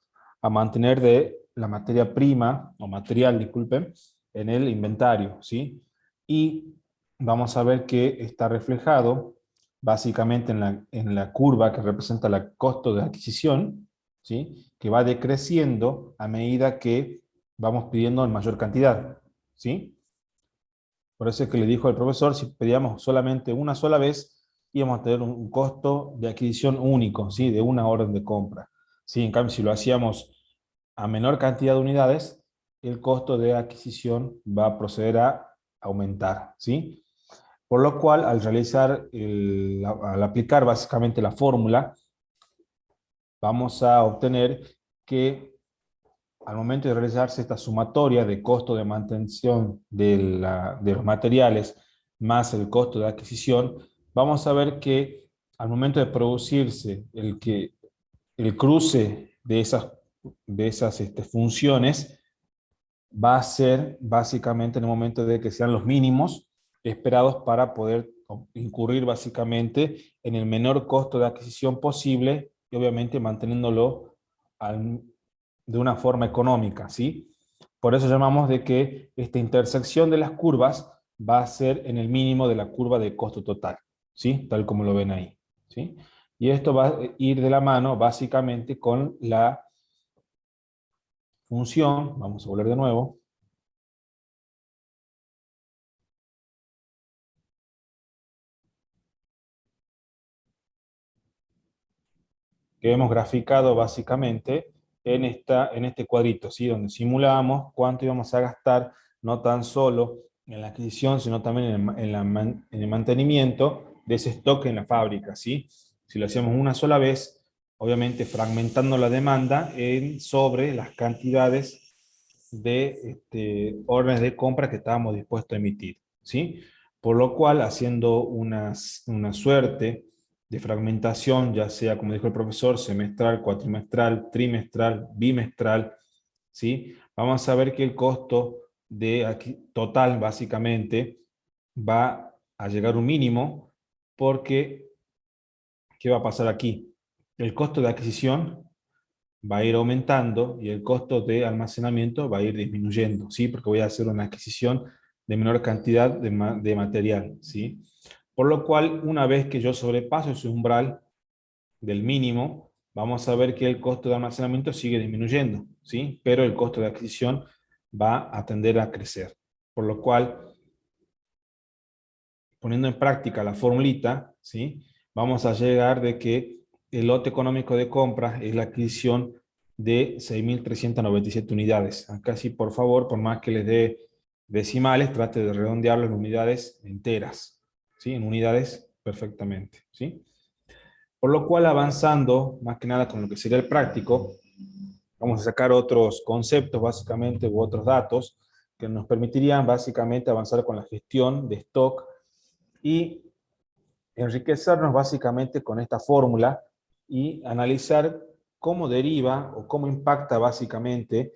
a mantener de la materia prima, o material, disculpen, en el inventario, ¿sí? Y vamos a ver que está reflejado básicamente en la curva que representa el costo de adquisición, ¿sí?, que va decreciendo a medida que vamos pidiendo en mayor cantidad, ¿sí? Por eso es que le dijo al profesor, si pedíamos solamente una sola vez, íbamos a tener un costo de adquisición único, ¿sí?, de una orden de compra. ¿Sí? En cambio, si lo hacíamos a menor cantidad de unidades, el costo de adquisición va a proceder a aumentar, ¿sí? Por lo cual, al al aplicar básicamente la fórmula, vamos a obtener que al momento de realizarse esta sumatoria de costo de mantención de los materiales más el costo de adquisición, vamos a ver que al momento de producirse el cruce de esas funciones va a ser básicamente en el momento de que sean los mínimos esperados para poder incurrir básicamente en el menor costo de adquisición posible y obviamente manteniéndolo de una forma económica, ¿sí? Por eso llamamos de que esta intersección de las curvas va a ser en el mínimo de la curva de costo total, ¿sí? Tal como lo ven ahí, ¿sí? Y esto va a ir de la mano básicamente con la función, vamos a volver de nuevo, que hemos graficado básicamente en este cuadrito, ¿sí? Donde simulamos cuánto íbamos a gastar, no tan solo en la adquisición, sino también en el mantenimiento de ese stock en la fábrica, ¿sí? Si lo hacemos una sola vez, obviamente fragmentando la demanda sobre las cantidades de órdenes de compra que estábamos dispuestos a emitir, ¿sí? Por lo cual, haciendo una suerte de fragmentación, ya sea, como dijo el profesor, semestral, cuatrimestral, trimestral, bimestral, ¿sí? Vamos a ver que el costo total, básicamente, va a llegar a un mínimo, porque, ¿qué va a pasar aquí? El costo de adquisición va a ir aumentando y el costo de almacenamiento va a ir disminuyendo, ¿sí? Porque voy a hacer una adquisición de menor cantidad de material, ¿sí? Por lo cual, una vez que yo sobrepaso ese umbral del mínimo, vamos a ver que el costo de almacenamiento sigue disminuyendo, ¿sí? Pero el costo de adquisición va a tender a crecer. Por lo cual, poniendo en práctica la formulita, ¿sí? Vamos a llegar de que el lote económico de compra es la adquisición de 6.397 unidades. Acá sí, por favor, por más que les dé decimales, trate de redondearlo en unidades enteras, ¿sí? En unidades perfectamente, ¿sí? Por lo cual, avanzando más que nada con lo que sería el práctico, vamos a sacar otros conceptos básicamente u otros datos que nos permitirían básicamente avanzar con la gestión de stock y enriquecernos básicamente con esta fórmula y analizar cómo deriva o cómo impacta básicamente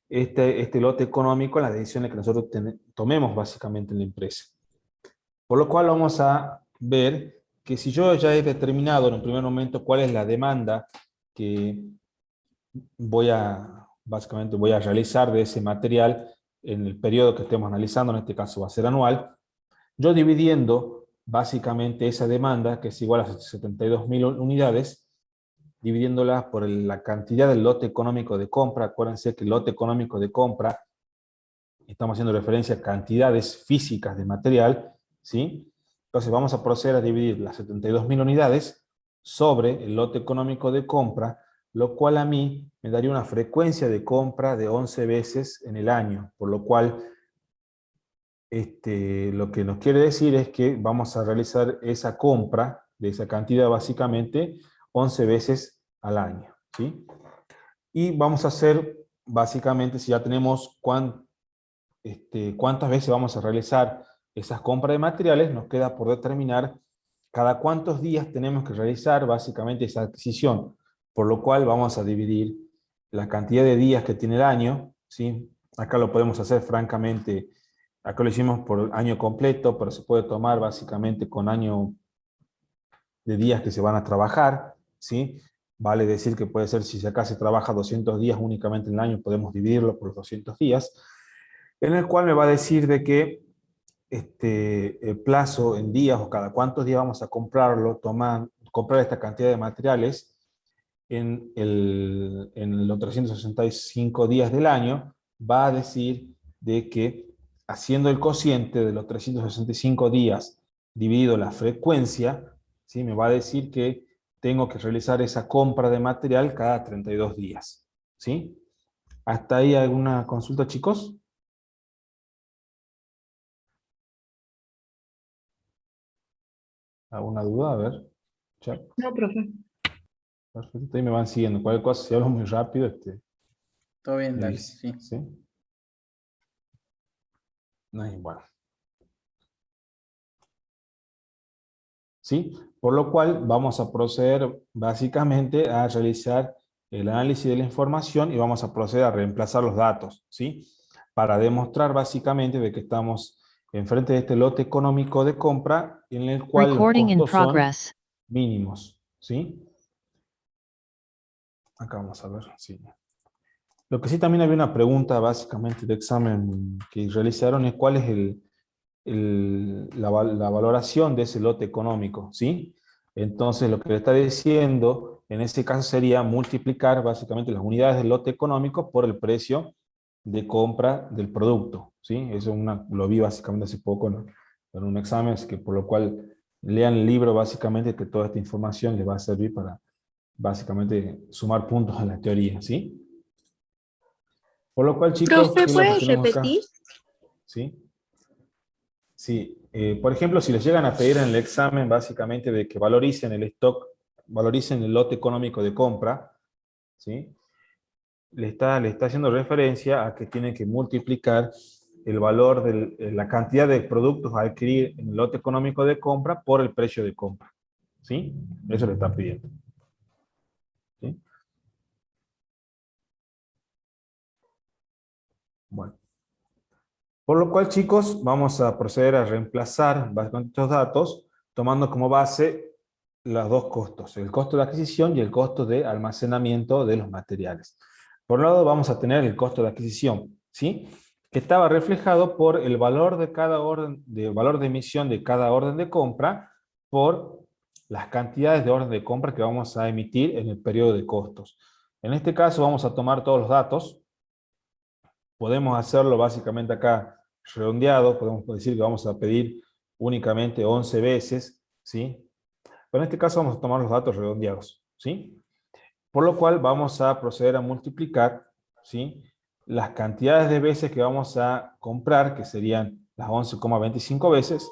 este lote económico en las decisiones que nosotros tomemos básicamente en la empresa. Por lo cual vamos a ver que si yo ya he determinado en un primer momento cuál es la demanda que básicamente voy a realizar de ese material en el periodo que estemos analizando, en este caso va a ser anual, yo dividiendo básicamente esa demanda, que es igual a 72.000 unidades, dividiéndola por la cantidad del lote económico de compra. Acuérdense que el lote económico de compra, estamos haciendo referencia a cantidades físicas de material, ¿sí? Entonces vamos a proceder a dividir las 72.000 unidades sobre el lote económico de compra, lo cual a mí me daría una frecuencia de compra de 11 veces en el año, por lo cual lo que nos quiere decir es que vamos a realizar esa compra de esa cantidad básicamente 11 veces al año, ¿sí? Y vamos a hacer básicamente, si ya tenemos cuántas veces vamos a realizar esas compras de materiales, nos queda por determinar cada cuántos días tenemos que realizar básicamente esa adquisición, por lo cual vamos a dividir la cantidad de días que tiene el año, ¿sí? Acá lo podemos hacer francamente, acá lo hicimos por año completo, pero se puede tomar básicamente con año de días que se van a trabajar, ¿sí? Vale decir que puede ser, si acá se trabaja 200 días únicamente en el año, podemos dividirlo por los 200 días, en el cual me va a decir de que el plazo en días o cada cuántos días vamos a comprarlo, comprar esta cantidad de materiales en los 365 días del año, va a decir de que haciendo el cociente de los 365 días dividido la frecuencia, ¿sí? Me va a decir que tengo que realizar esa compra de material cada 32 días. ¿Sí? ¿Hasta ahí alguna consulta, chicos? ¿Alguna duda? A ver. Chat. No, profe. Perfecto, ahí me van siguiendo. Cualquier cosa, si hablo muy rápido, Todo bien, Me David, dice, sí. ¿sí? Ahí, bueno. ¿Sí? Por lo cual vamos a proceder básicamente a realizar el análisis de la información y vamos a proceder a reemplazar los datos, ¿sí? Para demostrar básicamente de que estamos enfrente de este lote económico de compra en el cual los Recording in costos son progress. mínimos, ¿sí? Acá vamos a ver, sí. Lo que sí también había una pregunta básicamente de examen que realizaron es cuál es la valoración de ese lote económico, ¿sí? Entonces lo que le está diciendo en ese caso sería multiplicar básicamente las unidades del lote económico por el precio de compra del producto, ¿sí? Eso lo vi básicamente hace poco en un examen, así que por lo cual lean el libro básicamente que toda esta información les va a servir para básicamente sumar puntos en la teoría, ¿sí? Por lo cual, chicos, Profe, ¿qué es lo que ¿puedes tenemos acá? repetir? ¿Sí? Sí, por ejemplo, si les llegan a pedir en el examen básicamente de que valoricen el stock, valoricen el lote económico de compra, ¿sí? Le está haciendo referencia a que tienen que multiplicar el valor de la cantidad de productos a adquirir en el lote económico de compra por el precio de compra, ¿sí? Eso le está pidiendo, ¿sí? Bueno. Por lo cual, chicos, vamos a proceder a reemplazar básicamente estos datos tomando como base los dos costos, el costo de adquisición y el costo de almacenamiento de los materiales. Por un lado vamos a tener el costo de adquisición, ¿sí? Que estaba reflejado por el valor de cada orden, valor de emisión de cada orden de compra por las cantidades de orden de compra que vamos a emitir en el periodo de costos. En este caso vamos a tomar todos los datos. Podemos hacerlo básicamente acá redondeado, podemos decir que vamos a pedir únicamente 11 veces, ¿sí? Pero en este caso vamos a tomar los datos redondeados, ¿sí? Por lo cual vamos a proceder a multiplicar, ¿sí? Las cantidades de veces que vamos a comprar, que serían las 11,25 veces,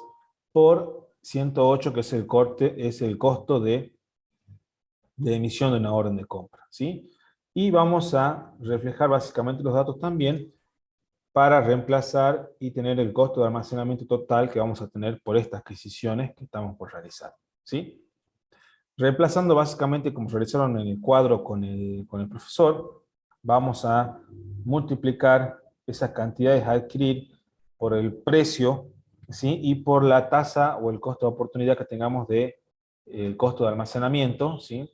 por 108, que es el costo de emisión de una orden de compra, ¿sí? Y vamos a reflejar básicamente los datos también para reemplazar y tener el costo de almacenamiento total que vamos a tener por estas adquisiciones que estamos por realizar, ¿sí? Reemplazando básicamente como realizaron en el cuadro con el profesor, vamos a multiplicar esas cantidades a adquirir por el precio, ¿sí? Y por la tasa o el costo de oportunidad que tengamos de el costo de almacenamiento, ¿sí?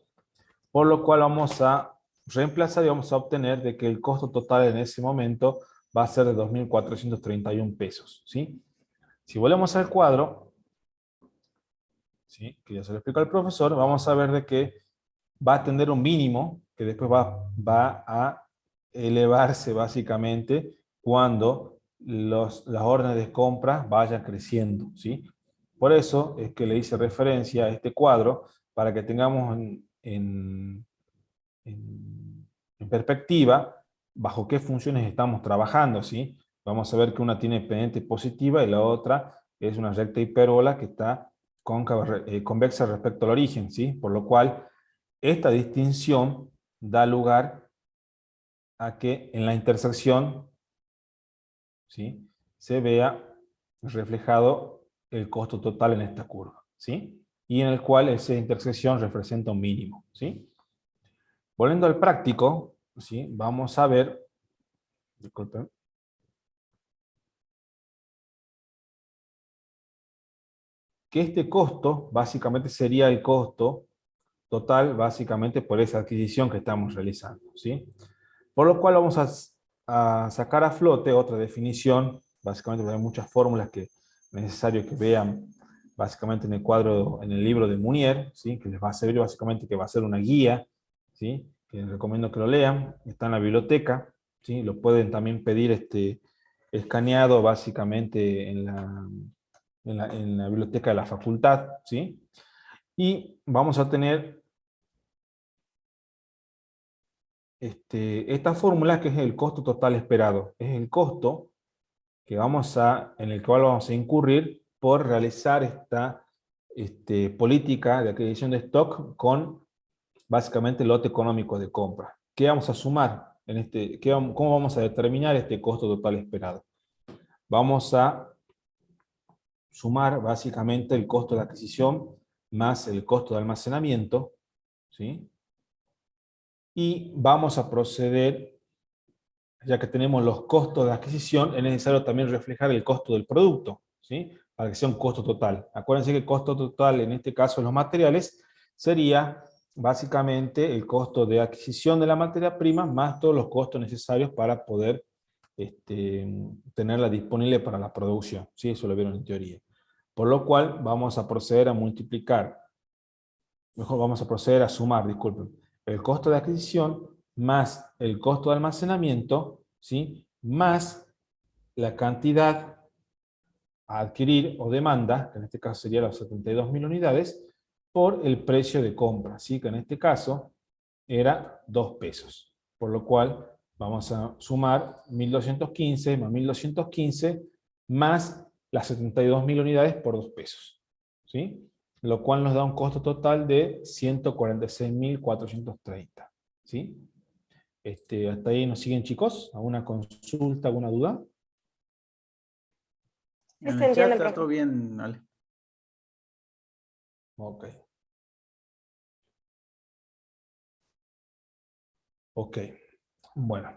Por lo cual vamos a reemplazar y vamos a obtener de que el costo total en ese momento va a ser de 2.431 pesos, ¿sí? Si volvemos al cuadro, ¿sí? Que ya se lo explico al profesor, vamos a ver de que va a tener un mínimo que después va a elevarse básicamente cuando las órdenes de compra vayan creciendo, ¿sí? Por eso es que le hice referencia a este cuadro para que tengamos en perspectiva bajo qué funciones estamos trabajando, ¿sí? Vamos a ver que una tiene pendiente positiva y la otra es una recta hipérbola que está convexa respecto al origen, ¿sí? Por lo cual, esta distinción da lugar a que en la intersección, ¿sí? Se vea reflejado el costo total en esta curva, ¿sí? Y en el cual esa intersección representa un mínimo, ¿sí? Volviendo al práctico, ¿sí? Vamos a ver, disculpen, que este costo básicamente sería el costo total básicamente por esa adquisición que estamos realizando, ¿sí? Por lo cual vamos a sacar a flote otra definición, básicamente hay muchas fórmulas que es necesario que vean básicamente en el cuadro, en el libro de Munier, ¿sí? Que les va a servir básicamente, que va a ser una guía, ¿sí? Que les recomiendo que lo lean, está en la biblioteca, ¿sí? Lo pueden también pedir escaneado básicamente en la biblioteca de la facultad, ¿sí? Y vamos a tener esta fórmula que es el costo total esperado. Es el costo que en el cual vamos a incurrir por realizar esta política de adquisición de stock con básicamente el lote económico de compra. ¿Qué vamos a sumar? ¿Cómo vamos a determinar este costo total esperado? Vamos a sumar básicamente el costo de adquisición más el costo de almacenamiento, ¿sí? Y vamos a proceder, ya que tenemos los costos de adquisición, es necesario también reflejar el costo del producto, ¿sí? Para que sea un costo total. Acuérdense que el costo total, en este caso en los materiales, sería básicamente el costo de adquisición de la materia prima más todos los costos necesarios para poder tenerla disponible para la producción, ¿sí? Eso lo vieron en teoría. Por lo cual vamos a proceder a multiplicar, vamos a proceder a sumar, disculpen, el costo de adquisición más el costo de almacenamiento, ¿sí? Más la cantidad a adquirir o demanda, que en este caso sería las 72.000 unidades, por el precio de compra, ¿sí? Que en este caso era 2 pesos. Por lo cual vamos a sumar 1.215 más 1.215 más las 72.000 unidades por 2 pesos, ¿sí? Lo cual nos da un costo total de 146.430, ¿sí? ¿Hasta ahí nos siguen, chicos? ¿Alguna consulta, alguna duda? Sí, En se el chat entiende, está profe. todo bien, Ale. Ok. Ok. Bueno,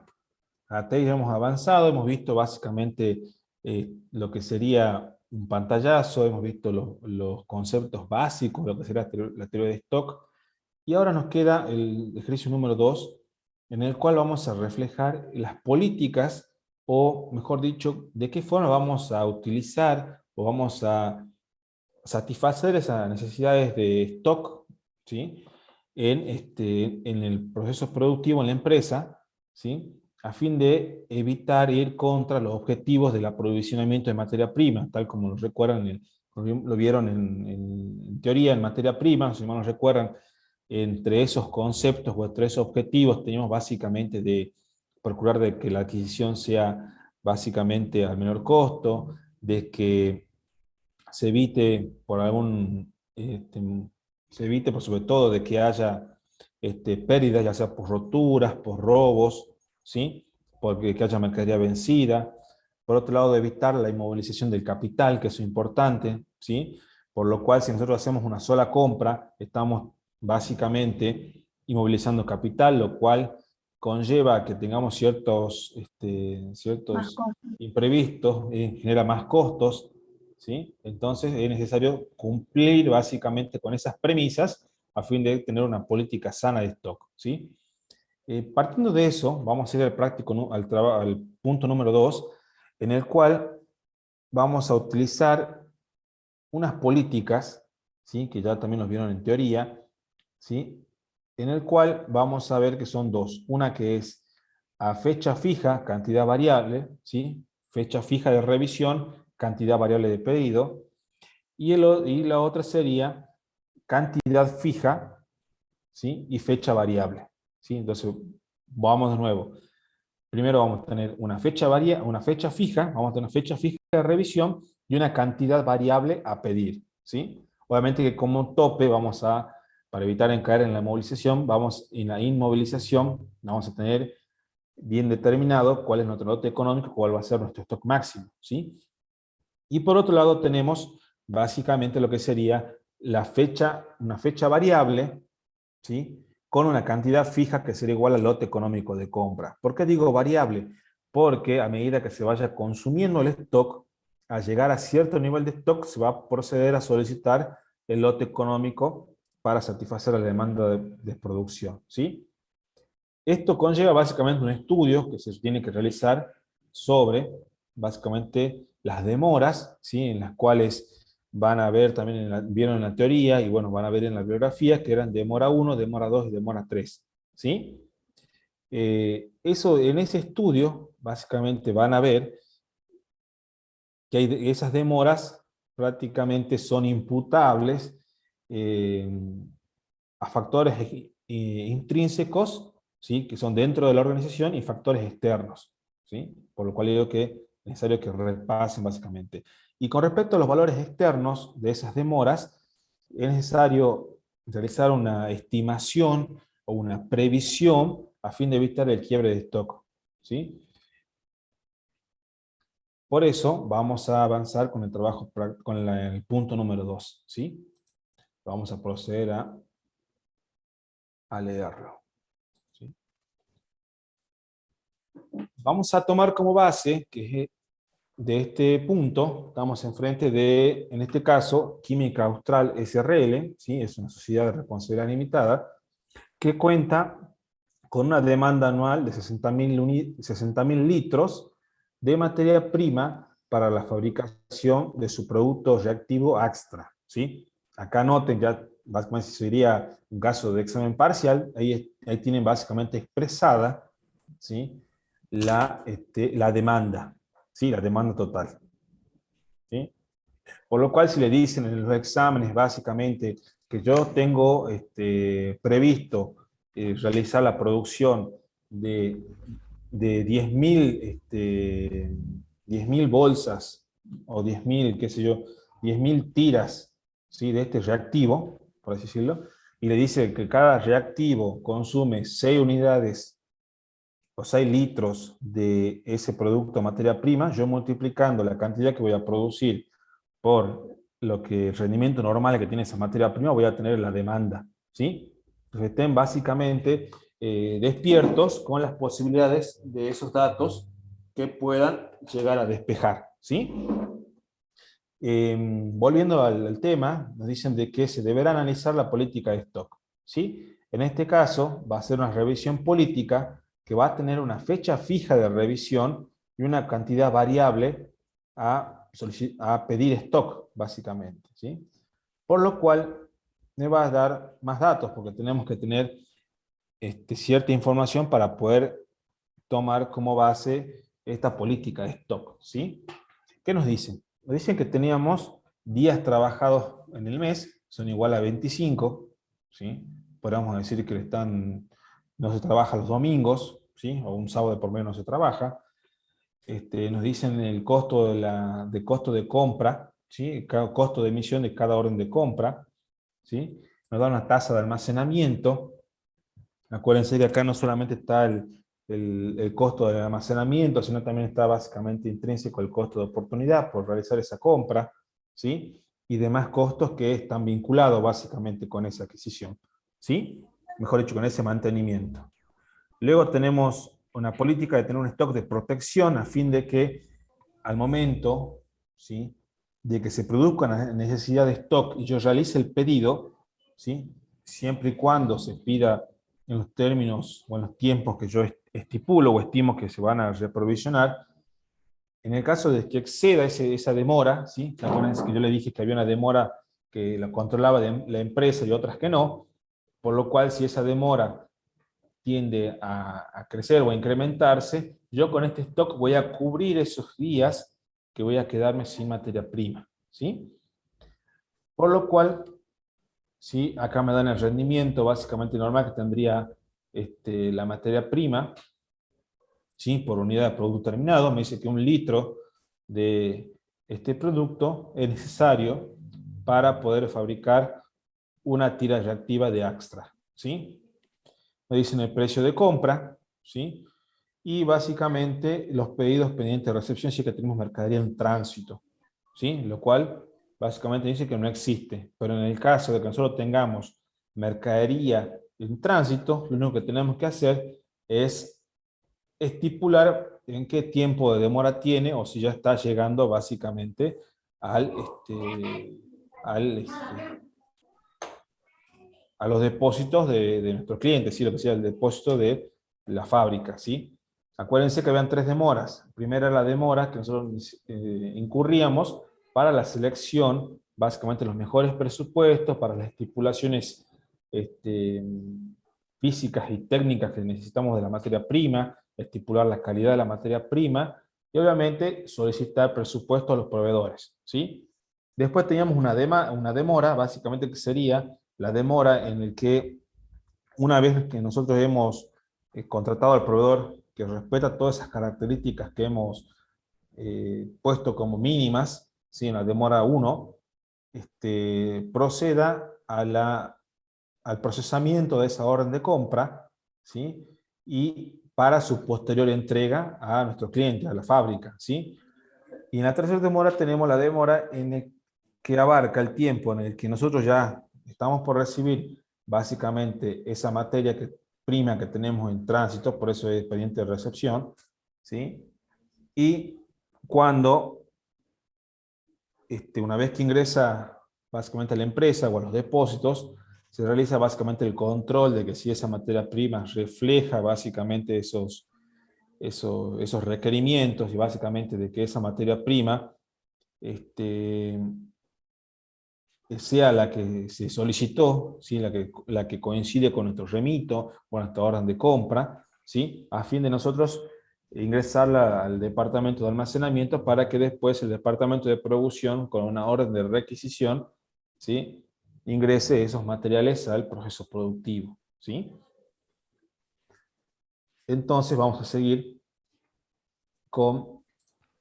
hasta ahí hemos avanzado, hemos visto básicamente lo que sería un pantallazo, hemos visto los conceptos básicos de lo que será la teoría de stock, y ahora nos queda el ejercicio número 2, en el cual vamos a reflejar las políticas, o mejor dicho, de qué forma vamos a utilizar o vamos a satisfacer esas necesidades de stock, ¿sí? En el proceso productivo en la empresa, ¿sí? A fin de evitar ir contra los objetivos del aprovisionamiento de materia prima, tal como lo recuerdan, lo vieron en teoría en materia prima, si mal no recuerdan, entre esos conceptos o entre esos objetivos teníamos básicamente de procurar de que la adquisición sea básicamente al menor costo, de que se evite por se evite por sobre todo de que haya pérdidas, ya sea por roturas, por robos, ¿sí? Porque que haya mercadería vencida. Por otro lado, de evitar la inmovilización del capital, que es importante, ¿sí? Por lo cual, si nosotros hacemos una sola compra, estamos básicamente inmovilizando capital, lo cual conlleva que tengamos Más ciertos cosas. imprevistos, genera más costos, ¿sí? Entonces es necesario cumplir básicamente con esas premisas a fin de tener una política sana de stock, ¿sí? Partiendo de eso, vamos a ir al práctico, ¿no? al punto número 2, en el cual vamos a utilizar unas políticas, ¿sí? Que ya también nos vieron en teoría, ¿sí? En el cual vamos a ver que son dos. Una que es a fecha fija, cantidad variable, ¿sí? Fecha fija de revisión, cantidad variable de pedido. Y la otra sería cantidad fija, ¿sí? Y fecha variable, ¿sí? Entonces, vamos de nuevo. Primero vamos a tener una fecha fija, vamos a tener una fecha fija de revisión y una cantidad variable a pedir, ¿sí? Obviamente que como tope vamos a, para evitar caer en la movilización, en la inmovilización, vamos a tener bien determinado cuál es nuestro lote económico, cuál va a ser nuestro stock máximo, ¿sí? Y por otro lado tenemos básicamente lo que sería una fecha variable, ¿sí? Con una cantidad fija que sería igual al lote económico de compra. ¿Por qué digo variable? Porque a medida que se vaya consumiendo el stock, al llegar a cierto nivel de stock, se va a proceder a solicitar el lote económico para satisfacer la demanda de producción, ¿sí? Esto conlleva básicamente un estudio que se tiene que realizar sobre básicamente las demoras, ¿sí? En las cuales van a ver también, vieron en la teoría y bueno, van a ver en la bibliografía que eran demora 1, demora 2 y demora 3. ¿Sí? En ese estudio básicamente van a ver que esas demoras prácticamente son imputables eh, a factores intrínsecos, ¿sí? Que son dentro de la organización, y factores externos, ¿sí? Por lo cual digo que es necesario que repasen básicamente. Y con respecto a los valores externos de esas demoras, es necesario realizar una estimación o una previsión a fin de evitar el quiebre de stock, ¿sí? Por eso vamos a avanzar con el trabajo, con el punto número 2, ¿sí? Vamos a proceder a leerlo, ¿sí? Vamos a tomar como base que de este punto estamos enfrente de, en este caso, Química Austral SRL, ¿sí? Es una sociedad de responsabilidad limitada, que cuenta con una demanda anual de 60.000 litros de materia prima para la fabricación de su producto reactivo Axtra, ¿sí? Acá noten, ya básicamente sería un caso de examen parcial, ahí tienen básicamente expresada, ¿sí? la demanda, ¿sí? La demanda total, ¿sí? Por lo cual, si le dicen en los exámenes básicamente que yo tengo previsto realizar la producción de 10.000 bolsas o 10.000, qué sé yo, 10.000 tiras, ¿sí? De este reactivo, por así decirlo, y le dice que cada reactivo consume 6 unidades o 6 litros de ese producto materia prima, yo multiplicando la cantidad que voy a producir por lo que el rendimiento normal que tiene esa materia prima, voy a tener la demanda, ¿sí? Entonces estén básicamente despiertos con las posibilidades de esos datos que puedan llegar a despejar, ¿sí? Volviendo al tema, nos dicen de que se deberá analizar la política de stock, ¿sí? En este caso, va a ser una revisión política que va a tener una fecha fija de revisión y una cantidad variable a pedir stock, básicamente, ¿sí? Por lo cual, me va a dar más datos, porque tenemos que tener cierta información para poder tomar como base esta política de stock, ¿sí? ¿Qué nos dicen? Nos dicen que teníamos días trabajados en el mes, son igual a 25, ¿sí? Podríamos decir que no se trabaja los domingos, ¿sí? O un sábado de por medio no se trabaja. Nos dicen el costo costo de compra, ¿sí? Cada costo de emisión de cada orden de compra, ¿sí? Nos da una tasa de almacenamiento. Acuérdense que acá no solamente está el costo del almacenamiento, sino también está básicamente intrínseco el costo de oportunidad por realizar esa compra, ¿sí? Y demás costos que están vinculados básicamente con esa adquisición, ¿sí? Mejor dicho, con ese mantenimiento. Luego tenemos una política de tener un stock de protección a fin de que al momento, ¿sí?, de que se produzca una necesidad de stock y yo realice el pedido, ¿sí?, siempre y cuando se pida en los términos o en los tiempos que yo estipulo o estimo que se van a reprovisionar, en el caso de que exceda esa demora, ¿sí? Acuérdense que yo le dije que había una demora que la controlaba la empresa y otras que no, por lo cual si esa demora tiende a crecer o a incrementarse, yo con este stock voy a cubrir esos días que voy a quedarme sin materia prima, ¿sí? Por lo cual, ¿sí? Acá me dan el rendimiento básicamente normal que tendría la materia prima, ¿sí? Por unidad de producto terminado. Me dice que 1 litro de este producto es necesario para poder fabricar una tira reactiva de Axtra, ¿sí? Me dicen el precio de compra, ¿sí? Y básicamente los pedidos pendientes de recepción, sí que tenemos mercadería en tránsito, ¿sí? Lo cual básicamente dice que no existe. Pero en el caso de que nosotros tengamos mercadería en tránsito, lo único que tenemos que hacer es estipular en qué tiempo de demora tiene o si ya está llegando básicamente al, al, a los depósitos de nuestros clientes, ¿sí? Lo que sea el depósito de la fábrica, ¿sí? Acuérdense que habían 3 demoras. La primera era la demora que nosotros incurríamos para la selección, básicamente los mejores presupuestos, para las estipulaciones físicas y técnicas que necesitamos de la materia prima, estipular la calidad de la materia prima, y obviamente solicitar presupuesto a los proveedores, ¿sí? Después teníamos una demora, básicamente que sería la demora en el que una vez que nosotros hemos contratado al proveedor que respeta todas esas características que hemos puesto como mínimas, ¿sí? En la demora 1, proceda al procesamiento de esa orden de compra, ¿sí? y para su posterior entrega a nuestro cliente, a la fábrica, ¿sí? Y en la tercera demora tenemos la demora en el que abarca el tiempo en el que nosotros ya estamos por recibir básicamente esa materia prima que tenemos en tránsito, por eso es expediente de recepción, ¿sí? Y cuando, una vez que ingresa básicamente a la empresa o a los depósitos, se realiza básicamente el control de que si esa materia prima refleja básicamente esos requerimientos y básicamente de que esa materia prima sea la que se solicitó, ¿sí? la que coincide con nuestro remito, con nuestra orden de compra, ¿sí? A fin de nosotros ingresarla al departamento de almacenamiento para que después el departamento de producción, con una orden de requisición, ¿sí? Ingrese esos materiales al proceso productivo, ¿sí? Entonces vamos a seguir con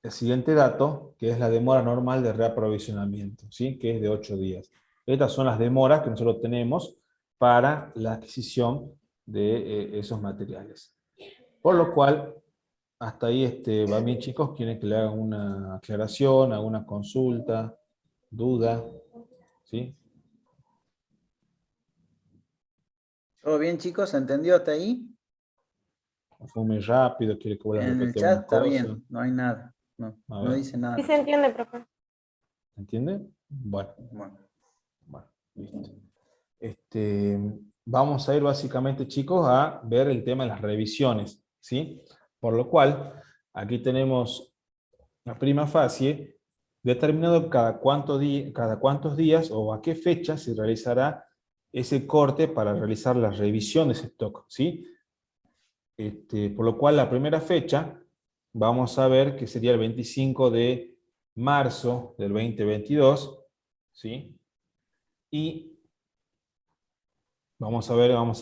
el siguiente dato, que es la demora normal de reaprovisionamiento, ¿sí? Que es de 8 días. Estas son las demoras que nosotros tenemos para la adquisición de esos materiales. Por lo cual, hasta ahí va bien, chicos. ¿Quieren que le hagan una aclaración, alguna consulta, duda? ¿Sí? ¿Todo bien, chicos? ¿Se entendió hasta ahí? ¿Fue muy rápido? ¿Quiere que vuelva a En el repetir chat alguna está cosa? bien, no hay nada. No, A no ver, dice nada. Sí se entiende, profe. ¿entiende? Bueno. Bueno, Bueno, listo. Vamos a ir básicamente, chicos, a ver el tema de las revisiones, ¿sí? Por lo cual, aquí tenemos la prima facie, determinado cada cuántos días o a qué fecha se realizará ese corte para realizar la revisión de ese stock, ¿sí? Por lo cual, la primera fecha, vamos a ver que sería el 25 de marzo del 2022, ¿sí? Y vamos a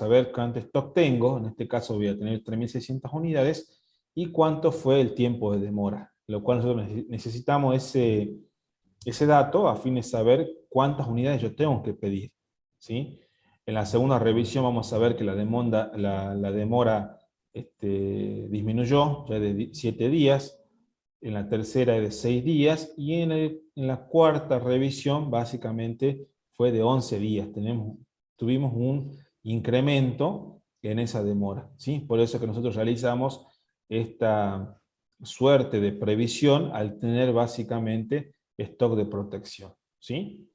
ver cuánto stock tengo. En este caso voy a tener 3.600 unidades. Y cuánto fue el tiempo de demora. Lo cual nosotros necesitamos ese dato a fin de saber cuántas unidades yo tengo que pedir, ¿sí? En la segunda revisión vamos a ver que la demora disminuyó ya de 7 días. En la tercera de 6 días. Y en la cuarta revisión básicamente fue de 11 días. Tuvimos un incremento en esa demora, ¿sí? Por eso que nosotros realizamos esta suerte de previsión al tener básicamente stock de protección, ¿sí?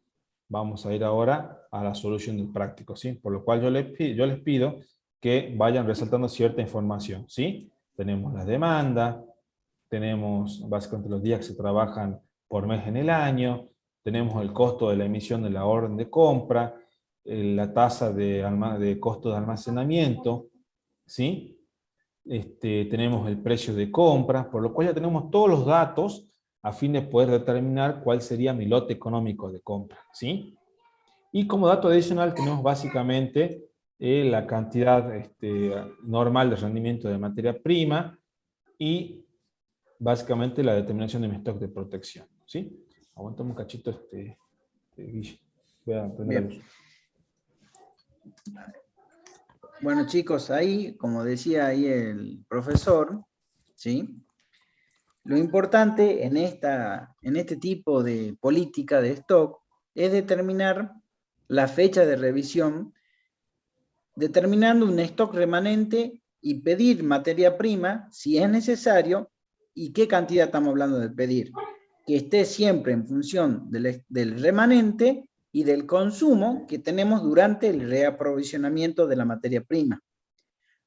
Vamos a ir ahora a la solución del práctico, ¿sí? Por lo cual yo les pido que vayan resaltando cierta información, ¿sí? Tenemos la demanda, tenemos básicamente los días que se trabajan por mes en el año, tenemos el costo de la emisión de la orden de compra, la tasa de costo de almacenamiento, ¿sí? Tenemos el precio de compra, por lo cual ya tenemos todos los datos a fin de poder determinar cuál sería mi lote económico de compra, ¿sí? Y como dato adicional tenemos básicamente la cantidad normal de rendimiento de materia prima y básicamente la determinación de mi stock de protección, ¿sí? Aguantame un cachito, Guille. Voy a prender la bien. luz. Bueno, chicos, ahí, como decía ahí el profesor, ¿sí? Lo importante en este tipo de política de stock es determinar la fecha de revisión, determinando un stock remanente y pedir materia prima si es necesario y qué cantidad estamos hablando de pedir. Que esté siempre en función del remanente y del consumo que tenemos durante el reaprovisionamiento de la materia prima.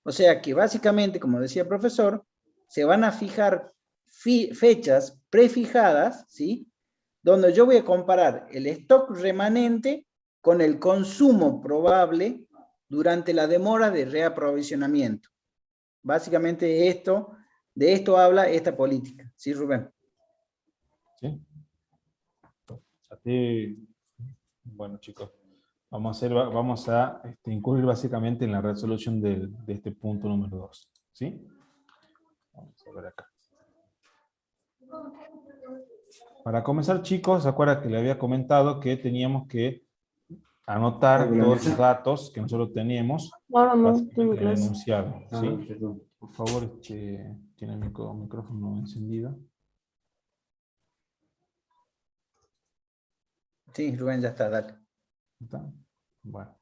O sea que básicamente, como decía el profesor, se van a fijar fechas prefijadas, ¿sí? Donde yo voy a comparar el stock remanente con el consumo probable durante la demora de reaprovisionamiento. Básicamente de esto habla esta política. ¿Sí, Rubén? ¿Sí? A ti, bueno, chicos, vamos a incurrir básicamente en la resolución de este punto número 2, ¿sí? Vamos a ver acá. Para comenzar, chicos, ¿se acuerdan que le había comentado que teníamos que anotar todos los datos que nosotros tenemos básicamente en el enunciado, ¿sí? Por favor, tiene el micrófono encendido. Sí, Rubén, ya está, dale. ¿Está? Bueno.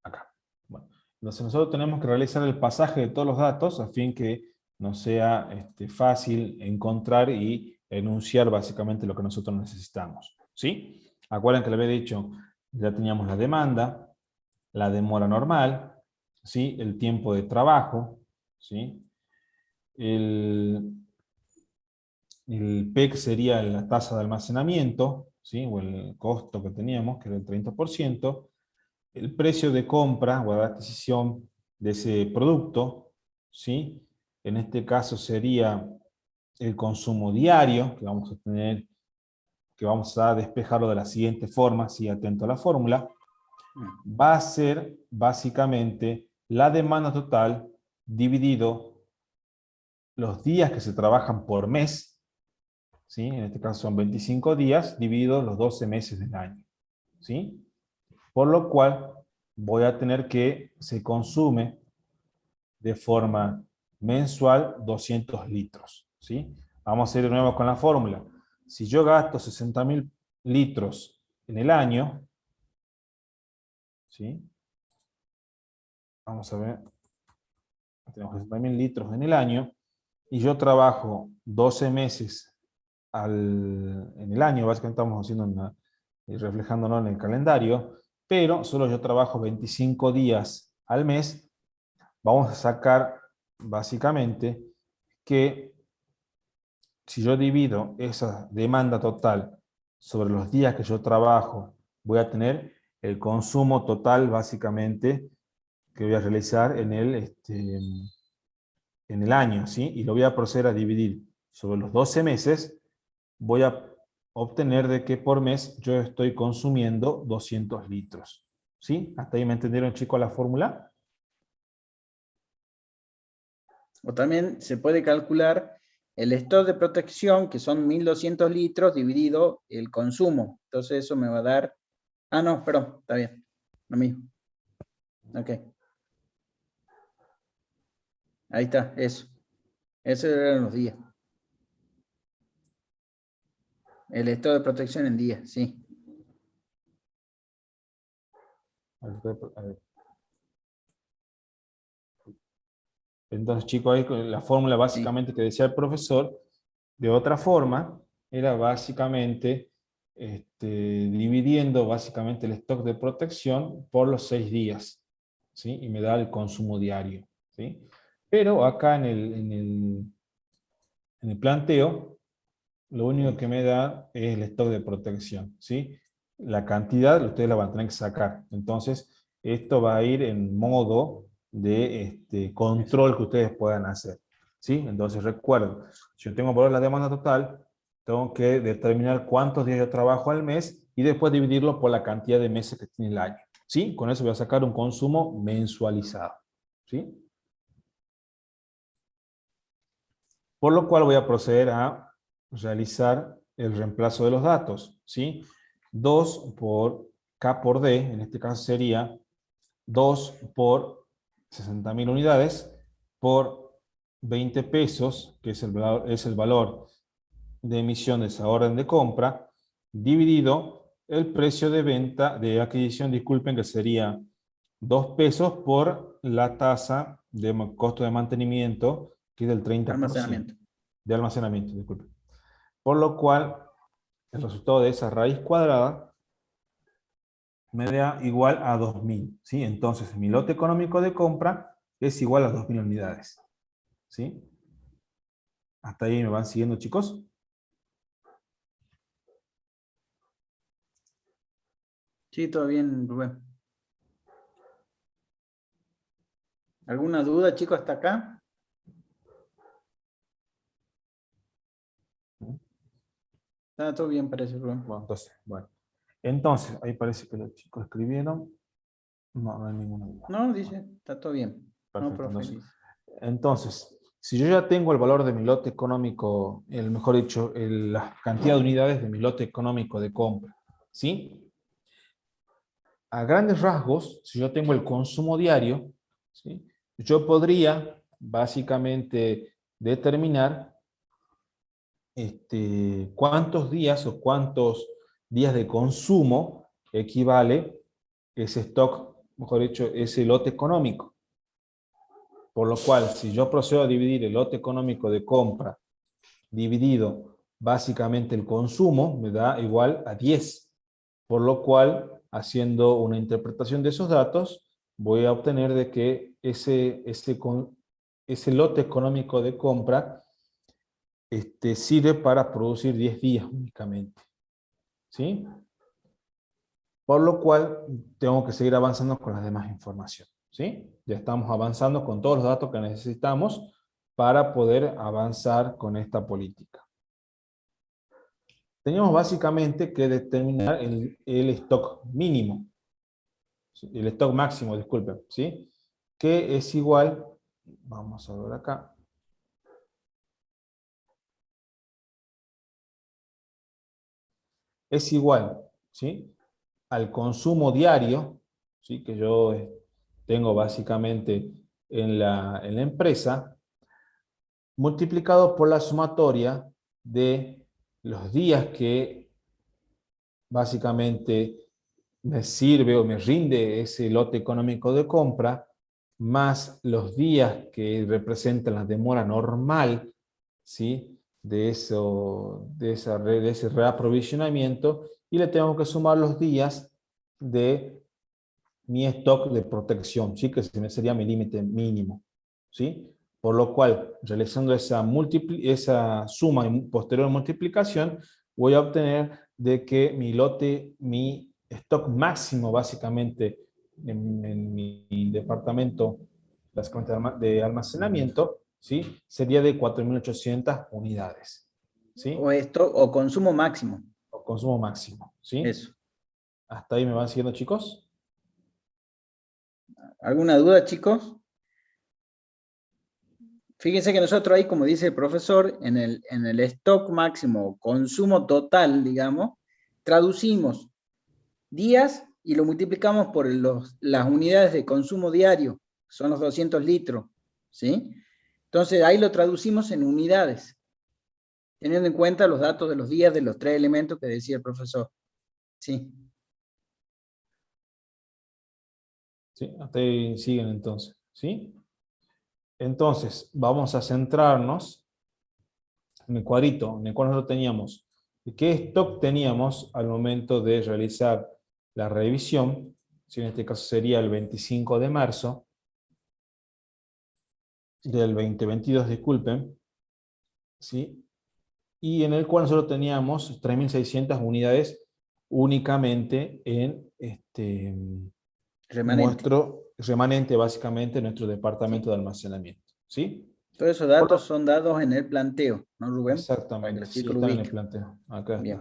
Acá. Bueno. Entonces nosotros tenemos que realizar el pasaje de todos los datos a fin que nos sea fácil encontrar y enunciar básicamente lo que nosotros necesitamos, ¿sí? Acuerden que le había dicho, ya teníamos la demanda, la demora normal, ¿sí? El tiempo de trabajo, ¿sí? El PEC sería la tasa de almacenamiento, ¿sí? O el costo que teníamos, que era el 30%. El precio de compra o de adquisición de ese producto, ¿sí? En este caso sería el consumo diario, que vamos a tener, que vamos a despejarlo de la siguiente forma, si atento a la fórmula, va a ser básicamente la demanda total dividido los días que se trabajan por mes, ¿sí? En este caso son 25 días, dividido los 12 meses del año, ¿sí? Por lo cual voy a tener que se consume de forma mensual 200 litros, ¿sí? Vamos a ir de nuevo con la fórmula. Si yo gasto 60.000 litros en el año, ¿sí? Vamos a ver. Tenemos 60.000 litros en el año y yo trabajo 12 meses en el año, básicamente estamos haciendo reflejándonos en el calendario, pero solo yo trabajo 25 días al mes. Vamos a sacar básicamente que si yo divido esa demanda total sobre los días que yo trabajo, voy a tener el consumo total básicamente que voy a realizar en el año, ¿sí? Y lo voy a proceder a dividir sobre los 12 meses, voy a obtener de que por mes yo estoy consumiendo 200 litros, ¿sí? ¿Hasta ahí me entendieron, chicos, la fórmula? O también se puede calcular el stock de protección, que son 1200 litros, dividido el consumo. Entonces eso me va a dar... Ah, no, perdón, está bien. Lo mismo. Ok. Ahí está, eso. Esos eran los días. El stock de protección en días, sí. A ver. Entonces, chicos, ahí la fórmula básicamente que decía el profesor, de otra forma, era básicamente dividiendo básicamente el stock de protección por los 6 días, ¿sí? Y me da el consumo diario, ¿sí? Pero acá en el planteo, lo único que me da es el stock de protección, ¿sí? La cantidad ustedes la van a tener que sacar. Entonces, esto va a ir en modo de control que ustedes puedan hacer, ¿sí? Entonces, recuerden, si yo tengo por la demanda total, tengo que determinar cuántos días yo trabajo al mes y después dividirlo por la cantidad de meses que tiene el año, ¿sí? Con eso voy a sacar un consumo mensualizado, ¿sí? Por lo cual voy a proceder a realizar el reemplazo de los datos, ¿sí? 2 por K por D, en este caso sería 2 por 60.000 unidades por 20 pesos, que es el valor de emisión de esa orden de compra, dividido el precio de venta, de adquisición, disculpen, que sería 2 pesos por la tasa de costo de mantenimiento, que es del 30%. Almacenamiento. De almacenamiento, disculpe. Por lo cual, el resultado de esa raíz cuadrada me da igual a 2.000, ¿sí? Entonces, mi lote económico de compra es igual a 2.000 unidades, ¿sí? ¿Hasta ahí me van siguiendo, chicos? Sí, todo bien, Rubén. ¿Alguna duda, chicos, hasta acá? Está todo bien, parece, Rubén. Entonces, ahí parece que los chicos escribieron. No hay ninguna duda. No, dice, está todo bien. No, Perfecto. profe, dice. Entonces, Si yo ya tengo el valor de mi lote económico, mejor dicho, la cantidad de unidades de mi lote económico de compra, ¿sí? A grandes rasgos, si yo tengo el consumo diario, ¿sí? Yo podría básicamente determinar cuántos días o cuántos días de consumo equivale ese stock, mejor dicho, ese lote económico. Por lo cual, si yo procedo a dividir el lote económico de compra dividido básicamente el consumo, me da igual a 10. Por lo cual, haciendo una interpretación de esos datos, voy a obtener de que ese lote económico de compra sirve para producir 10 días únicamente. ¿Sí? Por lo cual, tengo que seguir avanzando con la demás información. ¿Sí? Ya estamos avanzando con todos los datos que necesitamos para poder avanzar con esta política. Teníamos básicamente que determinar el stock mínimo, el stock máximo, disculpen, ¿sí? Que es igual, vamos a ver acá, es igual, ¿sí? Al consumo diario, ¿sí? Que yo tengo básicamente en la empresa, multiplicado por la sumatoria de los días que básicamente me sirve o me rinde ese lote económico de compra, más los días que representan la demora normal, ¿sí? de ese reaprovisionamiento, y le tengo que sumar los días de mi stock de protección, ¿sí? Que sería mi límite mínimo. ¿Sí? Por lo cual, realizando esa suma y posterior multiplicación, voy a obtener de que mi stock máximo básicamente en mi departamento de almacenamiento, ¿sí? Sería de 4.800 unidades. ¿Sí? O consumo máximo. O consumo máximo. ¿Sí? Eso. ¿Hasta ahí me van siguiendo, chicos? ¿Alguna duda, chicos? Fíjense que nosotros ahí, como dice el profesor, en el stock máximo, consumo total, digamos, traducimos días y lo multiplicamos por las unidades de consumo diario, son los 200 litros, ¿sí? Entonces ahí lo traducimos en unidades, teniendo en cuenta los datos de los días de los 3 elementos que decía el profesor. Sí. ¿Sí? Hasta ahí siguen entonces. ¿Sí? Entonces, vamos a centrarnos en el cuadrito en el cual nosotros teníamos qué stock teníamos al momento de realizar la revisión, si en este caso sería el 25 de marzo del 2022, disculpen, ¿sí? Y en el cual nosotros teníamos 3.600 unidades únicamente en Remanente. nuestro remanente, básicamente, en nuestro departamento de almacenamiento. ¿Sí? Todos esos datos son dados en el planteo, ¿no, Rubén? Para que Exactamente, los sí, chicos lo están en el ubiquen. planteo. Acá Bien,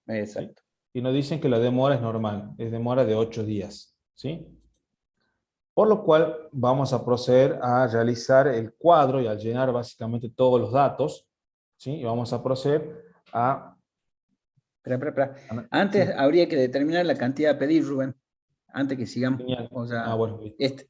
está. exacto. ¿Sí? Y nos dicen que la demora es normal, es demora de 8 días. ¿Sí? Por lo cual vamos a proceder a realizar el cuadro y a llenar básicamente todos los datos. ¿Sí? Y vamos a proceder a... Espera. Antes Sí, habría que determinar la cantidad a pedir, Rubén. Antes que sigamos. genial. O sea, Bueno, listo.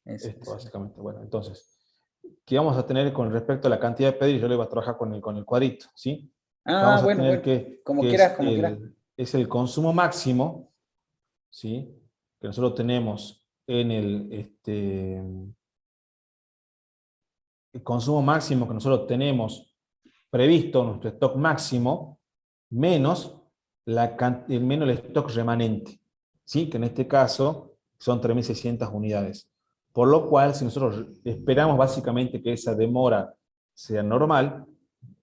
Eso. Esto básicamente. Bueno, entonces, ¿qué vamos a tener con respecto a la cantidad de pedidos? Yo le voy a trabajar con el cuadrito, ¿sí? Vamos a Bueno. tener que Como es quieras, como quieras. el consumo máximo, ¿sí? Que nosotros tenemos en el consumo máximo que nosotros tenemos previsto, nuestro stock máximo, menos menos el stock remanente, ¿sí? Que en este caso son 3.600 unidades. Por lo cual, si nosotros esperamos básicamente que esa demora sea normal,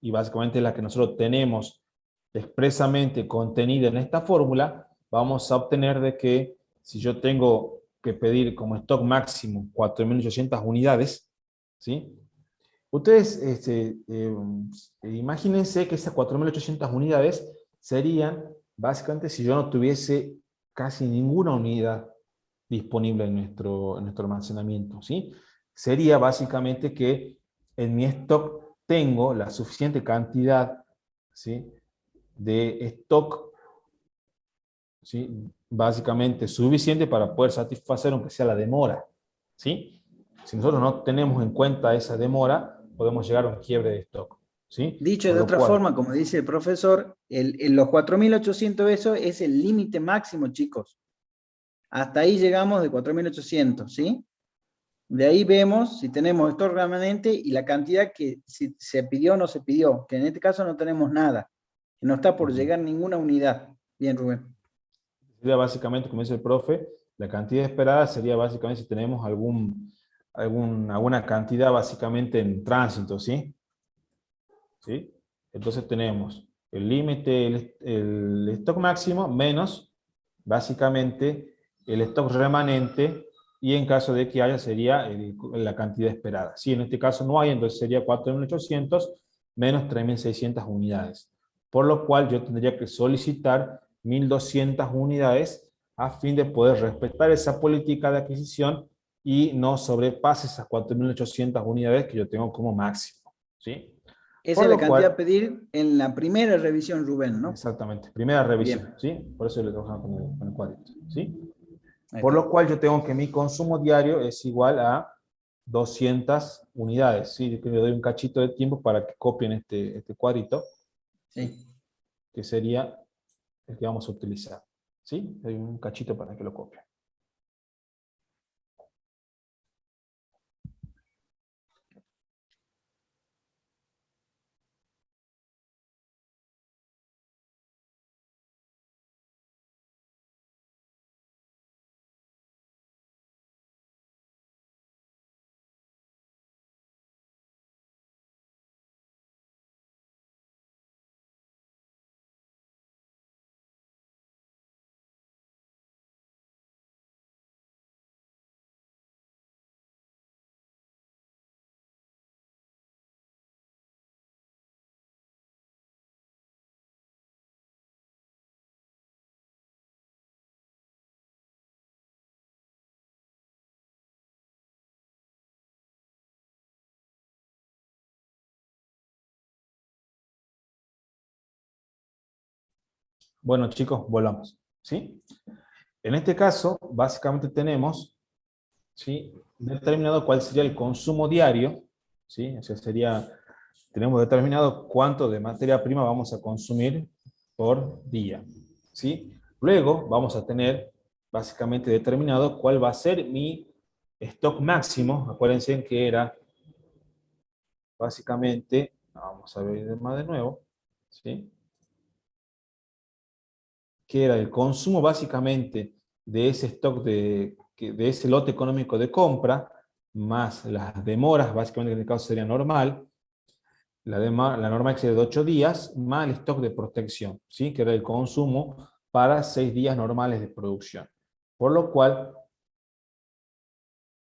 y básicamente la que nosotros tenemos expresamente contenida en esta fórmula, vamos a obtener de que si yo tengo que pedir como stock máximo 4.800 unidades, ¿sí? Ustedes imagínense que esas 4.800 unidades serían básicamente si yo no tuviese casi ninguna unidad disponible en nuestro almacenamiento, ¿sí? Sería básicamente que en mi stock tengo la suficiente cantidad, ¿sí?, de stock, ¿sí?, básicamente suficiente para poder satisfacer aunque sea la demora, ¿sí? Si nosotros no tenemos en cuenta esa demora, podemos llegar a un quiebre de stock, ¿sí? Dicho Por de lo otra cual, forma, como dice el profesor, los 4.800 pesos es el límite máximo, chicos. Hasta ahí llegamos de 4.800, ¿sí? De ahí vemos si tenemos stock remanente y la cantidad que si se pidió o no se pidió, que en este caso no tenemos nada, que no está por llegar ninguna unidad. Bien, Rubén. sería básicamente, como dice el profe, la cantidad esperada sería básicamente si tenemos alguna cantidad básicamente en tránsito, ¿sí? ¿Sí? Entonces tenemos el límite, el stock máximo, menos básicamente el stock remanente, y en caso de que haya sería la cantidad esperada. Si en este caso no hay, entonces sería 4.800 menos 3.600 unidades. Por lo cual yo tendría que solicitar 1.200 unidades a fin de poder respetar esa política de adquisición y no sobrepase esas 4.800 unidades que yo tengo como máximo, ¿sí? Esa Por es la lo cantidad a cual, pedir en la primera revisión, Rubén, ¿no? exactamente, primera revisión, Bien, ¿sí? Por eso le trabajamos con el cuadrito, ¿sí? ahí Por está. lo cual yo tengo que mi consumo diario es igual a 200 unidades, ¿sí? Yo le doy un cachito de tiempo para que copien este cuadrito, Sí. que sería el que vamos a utilizar, ¿sí? Le doy un cachito para que lo copien. Bueno, chicos, volvamos, ¿sí? En este caso, básicamente tenemos, ¿sí?, determinado cuál sería el consumo diario, ¿sí? O sea, tenemos determinado cuánto de materia prima vamos a consumir por día, ¿sí? Luego vamos a tener básicamente determinado cuál va a ser mi stock máximo. Acuérdense que era básicamente, vamos a ver más de nuevo, ¿sí?, que era el consumo básicamente de ese stock de ese lote económico de compra, más las demoras, básicamente en este caso sería normal, la norma excede de 8 días, más el stock de protección, ¿sí?, que era el consumo para 6 días normales de producción. Por lo cual,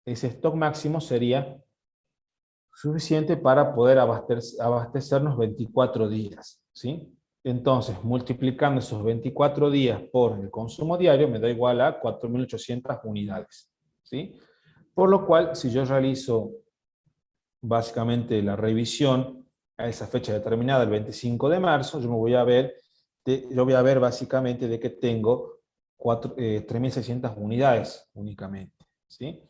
ese stock máximo sería suficiente para poder abastecernos 24 días, ¿sí? Entonces, multiplicando esos 24 días por el consumo diario, me da igual a 4.800 unidades, ¿sí? Por lo cual, si yo realizo básicamente la revisión a esa fecha determinada, el 25 de marzo, yo voy a ver básicamente de que tengo 3.600 unidades únicamente, ¿sí?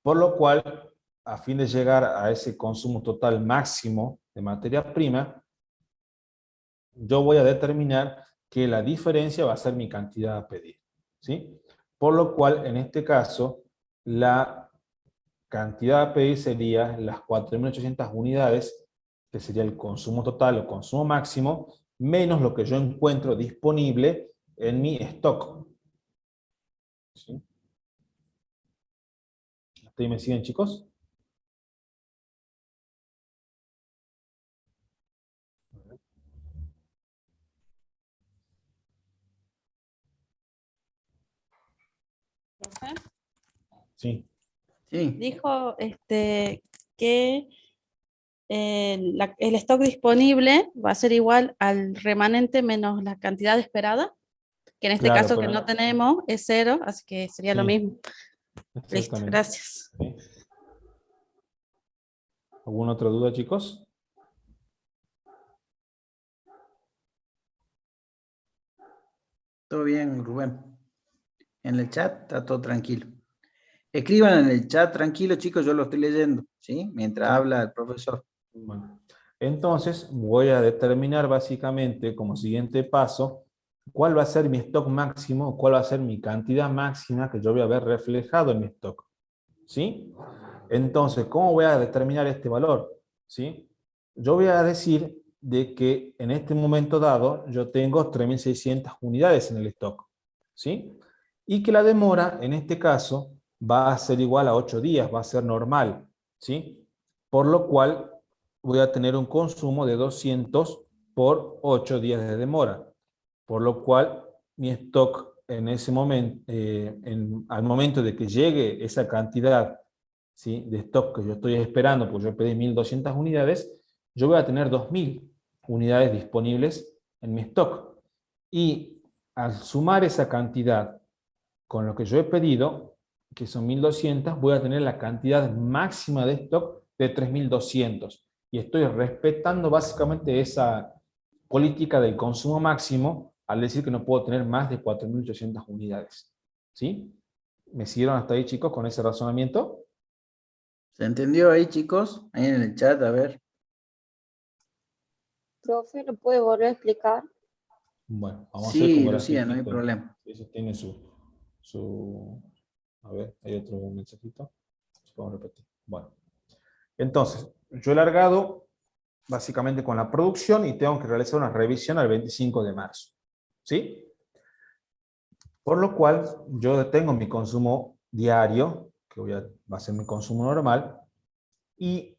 Por lo cual, a fin de llegar a ese consumo total máximo de materia prima, yo voy a determinar que la diferencia va a ser mi cantidad a pedir, ¿sí? Por lo cual, en este caso, la cantidad a pedir sería las 4.800 unidades, que sería el consumo total o consumo máximo, menos lo que yo encuentro disponible en mi stock, ¿sí? ¿Hasta ahí me siguen, chicos? Profe, Sí. Sí, dijo que el stock disponible va a ser igual al remanente menos la cantidad esperada, que en este Claro, caso que pero no tenemos es 0, así que sería lo sí, mismo. Listo, exactamente. gracias. ¿Sí? ¿Alguna otra duda, chicos? Todo bien, Rubén. En el chat está todo tranquilo. Escriban en el chat tranquilo, chicos, yo lo estoy leyendo, ¿sí? Mientras habla el profesor. Bueno, entonces voy a determinar básicamente como siguiente paso cuál va a ser mi stock máximo, cuál va a ser mi cantidad máxima que yo voy a ver reflejado en mi stock. ¿Sí? Entonces, ¿cómo voy a determinar este valor? ¿Sí? Yo voy a decir de que en este momento dado yo tengo 3.600 unidades en el stock. ¿Sí? Y que la demora, en este caso, va a ser igual a 8 días, va a ser normal. ¿Sí? Por lo cual voy a tener un consumo de 200 por 8 días de demora. Por lo cual mi stock en ese momento, al momento de que llegue esa cantidad, ¿sí?, de stock que yo estoy esperando, porque yo pedí 1.200 unidades, yo voy a tener 2.000 unidades disponibles en mi stock. Y al sumar esa cantidad con lo que yo he pedido, que son 1.200, voy a tener la cantidad máxima de stock de 3.200. Y estoy respetando básicamente esa política del consumo máximo al decir que no puedo tener más de 4.800 unidades. ¿Sí? ¿Me siguieron hasta ahí, chicos, con ese razonamiento? ¿Se entendió ahí, chicos? Ahí en el chat, a ver. Profe, ¿lo puede volver a explicar? Bueno, vamos a hacer Sí, como Lucía, no hay grafiquito. problema. Eso tiene su... A ver, hay otro mensajito. Vamos a repetir. Bueno. Entonces, yo he largado básicamente con la producción y tengo que realizar una revisión al 25 de marzo. ¿Sí? Por lo cual, yo tengo mi consumo diario, que va a ser mi consumo normal, y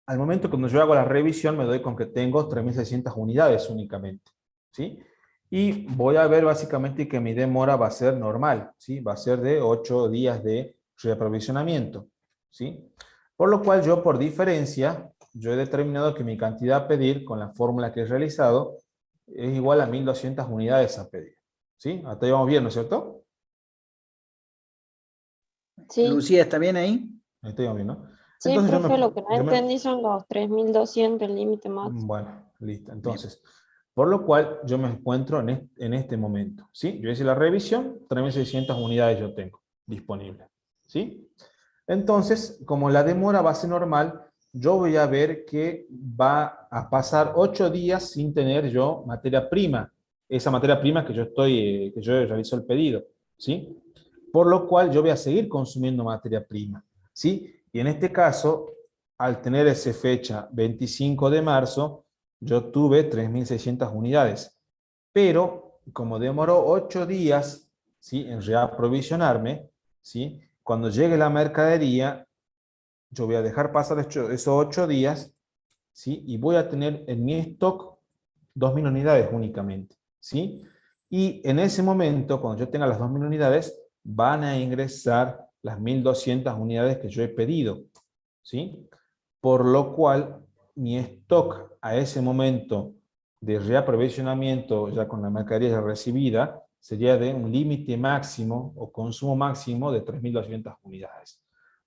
al momento cuando yo hago la revisión me doy con que tengo 3.600 unidades únicamente. ¿Sí? Y voy a ver básicamente que mi demora va a ser normal, ¿sí? Va a ser de 8 días de reaprovisionamiento. ¿Sí? Por lo cual yo, por diferencia, yo he determinado que mi cantidad a pedir, con la fórmula que he realizado, es igual a 1.200 unidades a pedir. ¿Sí? Hasta ahí vamos bien, ¿no es cierto? Sí, Lucía, ¿está bien ahí? Ahí está bien, ¿no? sí, Entonces profe, lo que no entendí son los 3.200, el límite máximo. Bueno, listo. Bien. Entonces, por lo cual yo me encuentro en este momento. ¿Sí? Yo hice la revisión, 3.600 unidades yo tengo disponibles. ¿Sí? Entonces, como la demora va a ser normal, yo voy a ver que va a pasar 8 días sin tener yo materia prima. Esa materia prima que que yo realizo el pedido. ¿Sí? Por lo cual yo voy a seguir consumiendo materia prima. ¿Sí? Y en este caso, al tener esa fecha 25 de marzo, yo tuve 3.600 unidades. Pero como demoró 8 días, ¿sí?, en reaprovisionarme, ¿sí?, cuando llegue la mercadería, yo voy a dejar pasar esos 8 días, ¿sí?, y voy a tener en mi stock 2.000 unidades únicamente. ¿Sí? Y en ese momento, cuando yo tenga las 2.000 unidades, van a ingresar las 1.200 unidades que yo he pedido. ¿Sí? Por lo cual, mi stock a ese momento de reaprovisionamiento, ya con la mercadería ya recibida, sería de un límite máximo o consumo máximo de 3.200 unidades.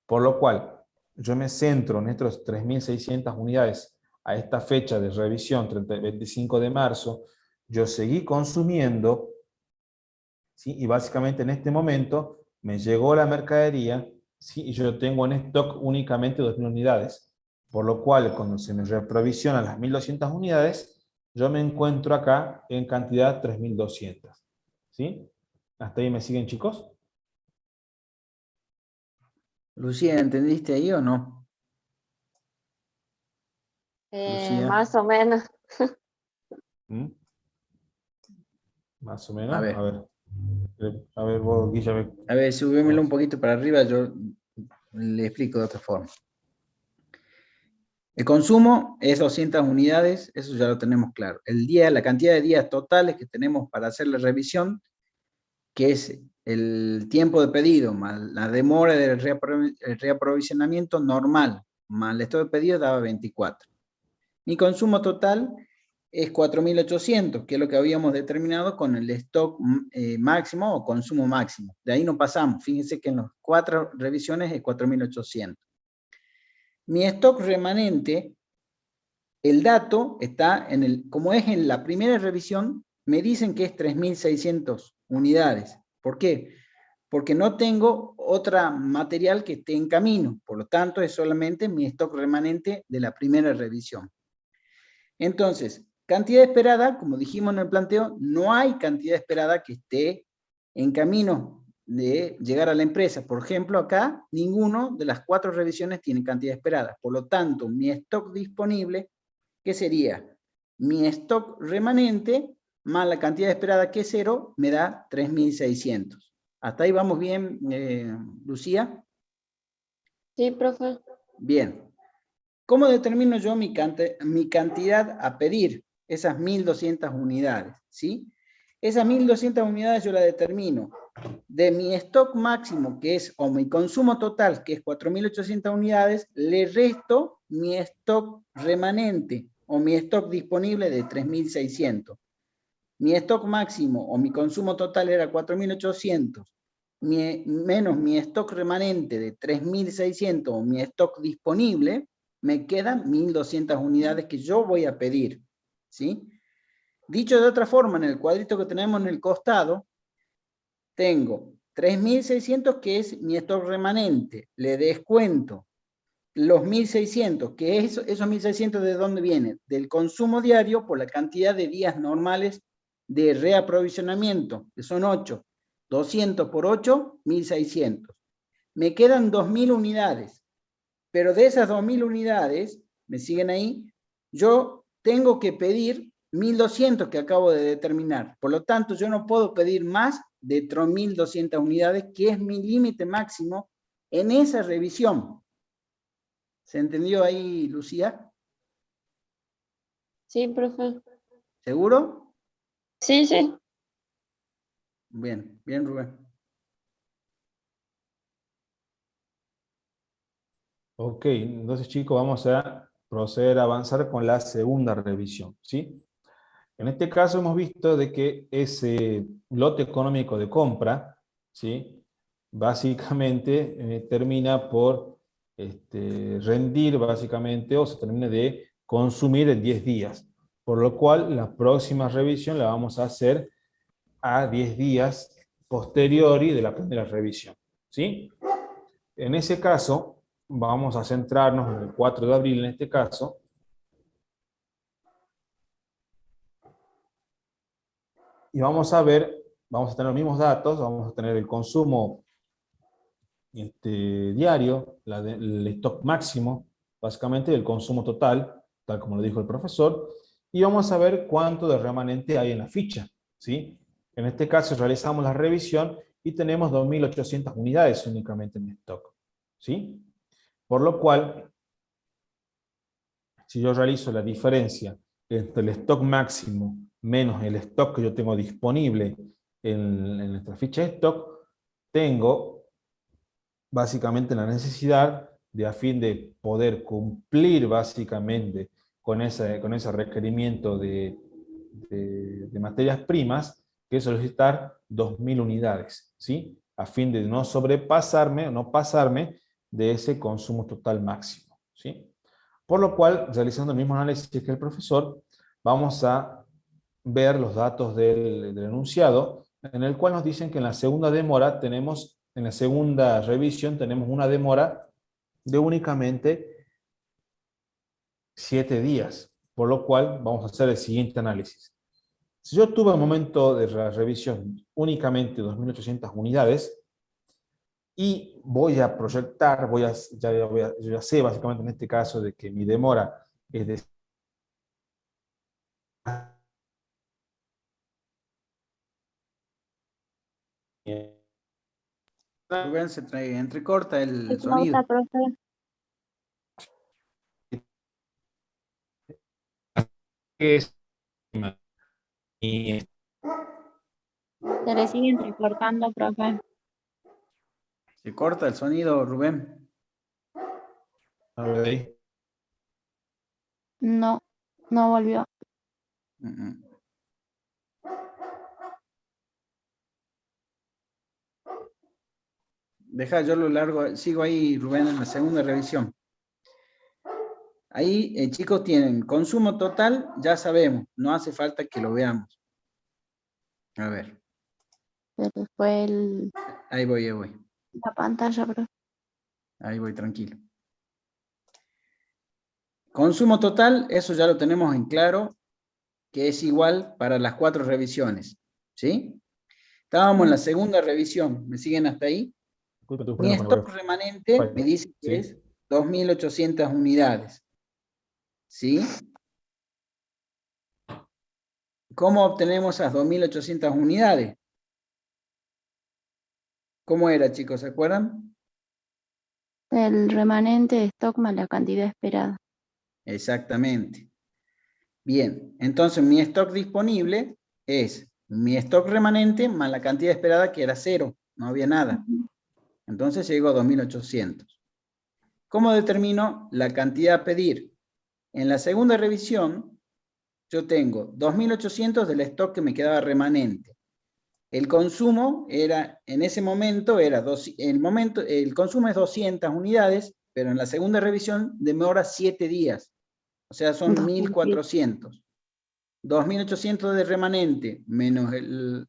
Por lo cual, yo me centro en estos 3.600 unidades a esta fecha de revisión, 25 de marzo, yo seguí consumiendo, ¿sí? Y básicamente en este momento me llegó la mercadería, ¿sí?, y yo tengo en stock únicamente 2.000 unidades. Por lo cual, cuando se me reprovisionan las 1.200 unidades, yo me encuentro acá en cantidad 3.200. ¿Sí? ¿Hasta ahí me siguen, chicos? Lucía, ¿entendiste ahí o no? Lucía. Más o menos. ¿Mm? Más o A menos. ver. A ver, vos, Guilla. A ver, subímelo un poquito para arriba, yo le explico de otra forma. El consumo es 200 unidades, eso ya lo tenemos claro. El día, la cantidad de días totales que tenemos para hacer la revisión, que es el tiempo de pedido más la demora del reaprovisionamiento normal, más el estado de pedido daba 24. Mi consumo total es 4.800, que es lo que habíamos determinado con el stock máximo o consumo máximo. De ahí no pasamos. Fíjense que en las 4 revisiones es 4.800. Mi stock remanente, el dato está como es en la primera revisión, me dicen que es 3.600 unidades. ¿Por qué? Porque no tengo otra material que esté en camino, por lo tanto es solamente mi stock remanente de la primera revisión. Entonces, cantidad esperada, como dijimos en el planteo, no hay cantidad esperada que esté en camino de llegar a la empresa. Por ejemplo, acá ninguno de las 4 revisiones tiene cantidad esperada. Por lo tanto, mi stock disponible, ¿qué sería? Mi stock remanente más la cantidad esperada que es 0, me da 3.600. ¿Hasta ahí vamos bien, Lucía? Sí, profe. Bien. ¿Cómo determino yo mi cantidad a pedir? Esas 1.200 unidades, ¿sí? Esas 1.200 unidades yo la determino de mi stock máximo, que es, o mi consumo total, que es 4.800 unidades, le resto mi stock remanente, o mi stock disponible de 3.600. Mi stock máximo, o mi consumo total era 4.800, menos mi stock remanente de 3.600, o mi stock disponible, me quedan 1.200 unidades que yo voy a pedir, ¿sí? Dicho de otra forma, en el cuadrito que tenemos en el costado, tengo 3.600 que es mi stock remanente, le descuento los 1.600, que esos 1.600 ¿de dónde vienen? Del consumo diario por la cantidad de días normales de reaprovisionamiento, que son 8. 200 por 8, 1.600. Me quedan 2.000 unidades. Pero de esas 2.000 unidades, ¿me siguen ahí? Yo tengo que pedir 1.200 que acabo de determinar. Por lo tanto, yo no puedo pedir más de 3.200 unidades, que es mi límite máximo en esa revisión. ¿Se entendió ahí, Lucía? Sí, profe. ¿Seguro? Sí, sí. Bien, bien, Rubén. Ok, entonces chicos, vamos a proceder a avanzar con la segunda revisión, ¿sí? En este caso hemos visto de que ese lote económico de compra, ¿sí? Básicamente termina por rendir básicamente o se termina de consumir en 10 días. Por lo cual la próxima revisión la vamos a hacer a 10 días posteriori de la primera revisión, ¿sí? En ese caso vamos a centrarnos en el 4 de abril en este caso. Y vamos a ver, vamos a tener los mismos datos, vamos a tener el consumo diario, el stock máximo, básicamente el consumo total, tal como lo dijo el profesor, y vamos a ver cuánto de remanente hay en la ficha, ¿sí? En este caso realizamos la revisión y tenemos 2.800 unidades únicamente en stock, ¿sí? Por lo cual, si yo realizo la diferencia entre el stock máximo menos el stock que yo tengo disponible en nuestra ficha de stock, tengo básicamente la necesidad de, a fin de poder cumplir básicamente con ese requerimiento de materias primas, que es solicitar 2.000 unidades, ¿sí? A fin de no sobrepasarme o no pasarme de ese consumo total máximo, ¿sí? Por lo cual, realizando el mismo análisis que el profesor, vamos a ver los datos del enunciado, en el cual nos dicen que en la segunda demora tenemos, en la segunda revisión tenemos una demora de únicamente 7 días, por lo cual vamos a hacer el siguiente análisis. Si yo tuve al momento de la revisión únicamente 2.800 unidades, y voy a proyectar, yo ya sé básicamente en este caso de que mi demora es de Rubén, se entrecorta Se el sonido. corta, profe. que es y Se le sigue entrecortando, profe. Se corta el sonido, Rubén. a ver ahí. No, no volvió. Deja, yo lo largo, sigo ahí, Rubén, en la segunda revisión. Ahí, chicos, tienen consumo total, ya sabemos, no hace falta que lo veamos. A ver, Pero fue el, ahí voy, la pantalla, bro. ahí voy, tranquilo. Consumo total, eso ya lo tenemos en claro, que es igual para las 4 revisiones, ¿sí? Estábamos en la segunda revisión, ¿me siguen hasta ahí? Disculpa tus Mi problemas con el stock remanente Wi-Fi. me dice que Sí. es 2.800 unidades, ¿sí? ¿Cómo obtenemos esas 2.800 unidades? ¿Cómo era, chicos? ¿Se acuerdan? El remanente de stock más la cantidad esperada. Exactamente. Bien, entonces mi stock disponible es mi stock remanente más la cantidad esperada, que era 0, no había nada. Entonces llego a 2.800. ¿Cómo determino la cantidad a pedir? En la segunda revisión, yo tengo 2.800 del stock que me quedaba remanente. El consumo era, en ese momento, el consumo es 200 unidades, pero en la segunda revisión demora 7 días. O sea, son 1.400. 2.800 de remanente menos el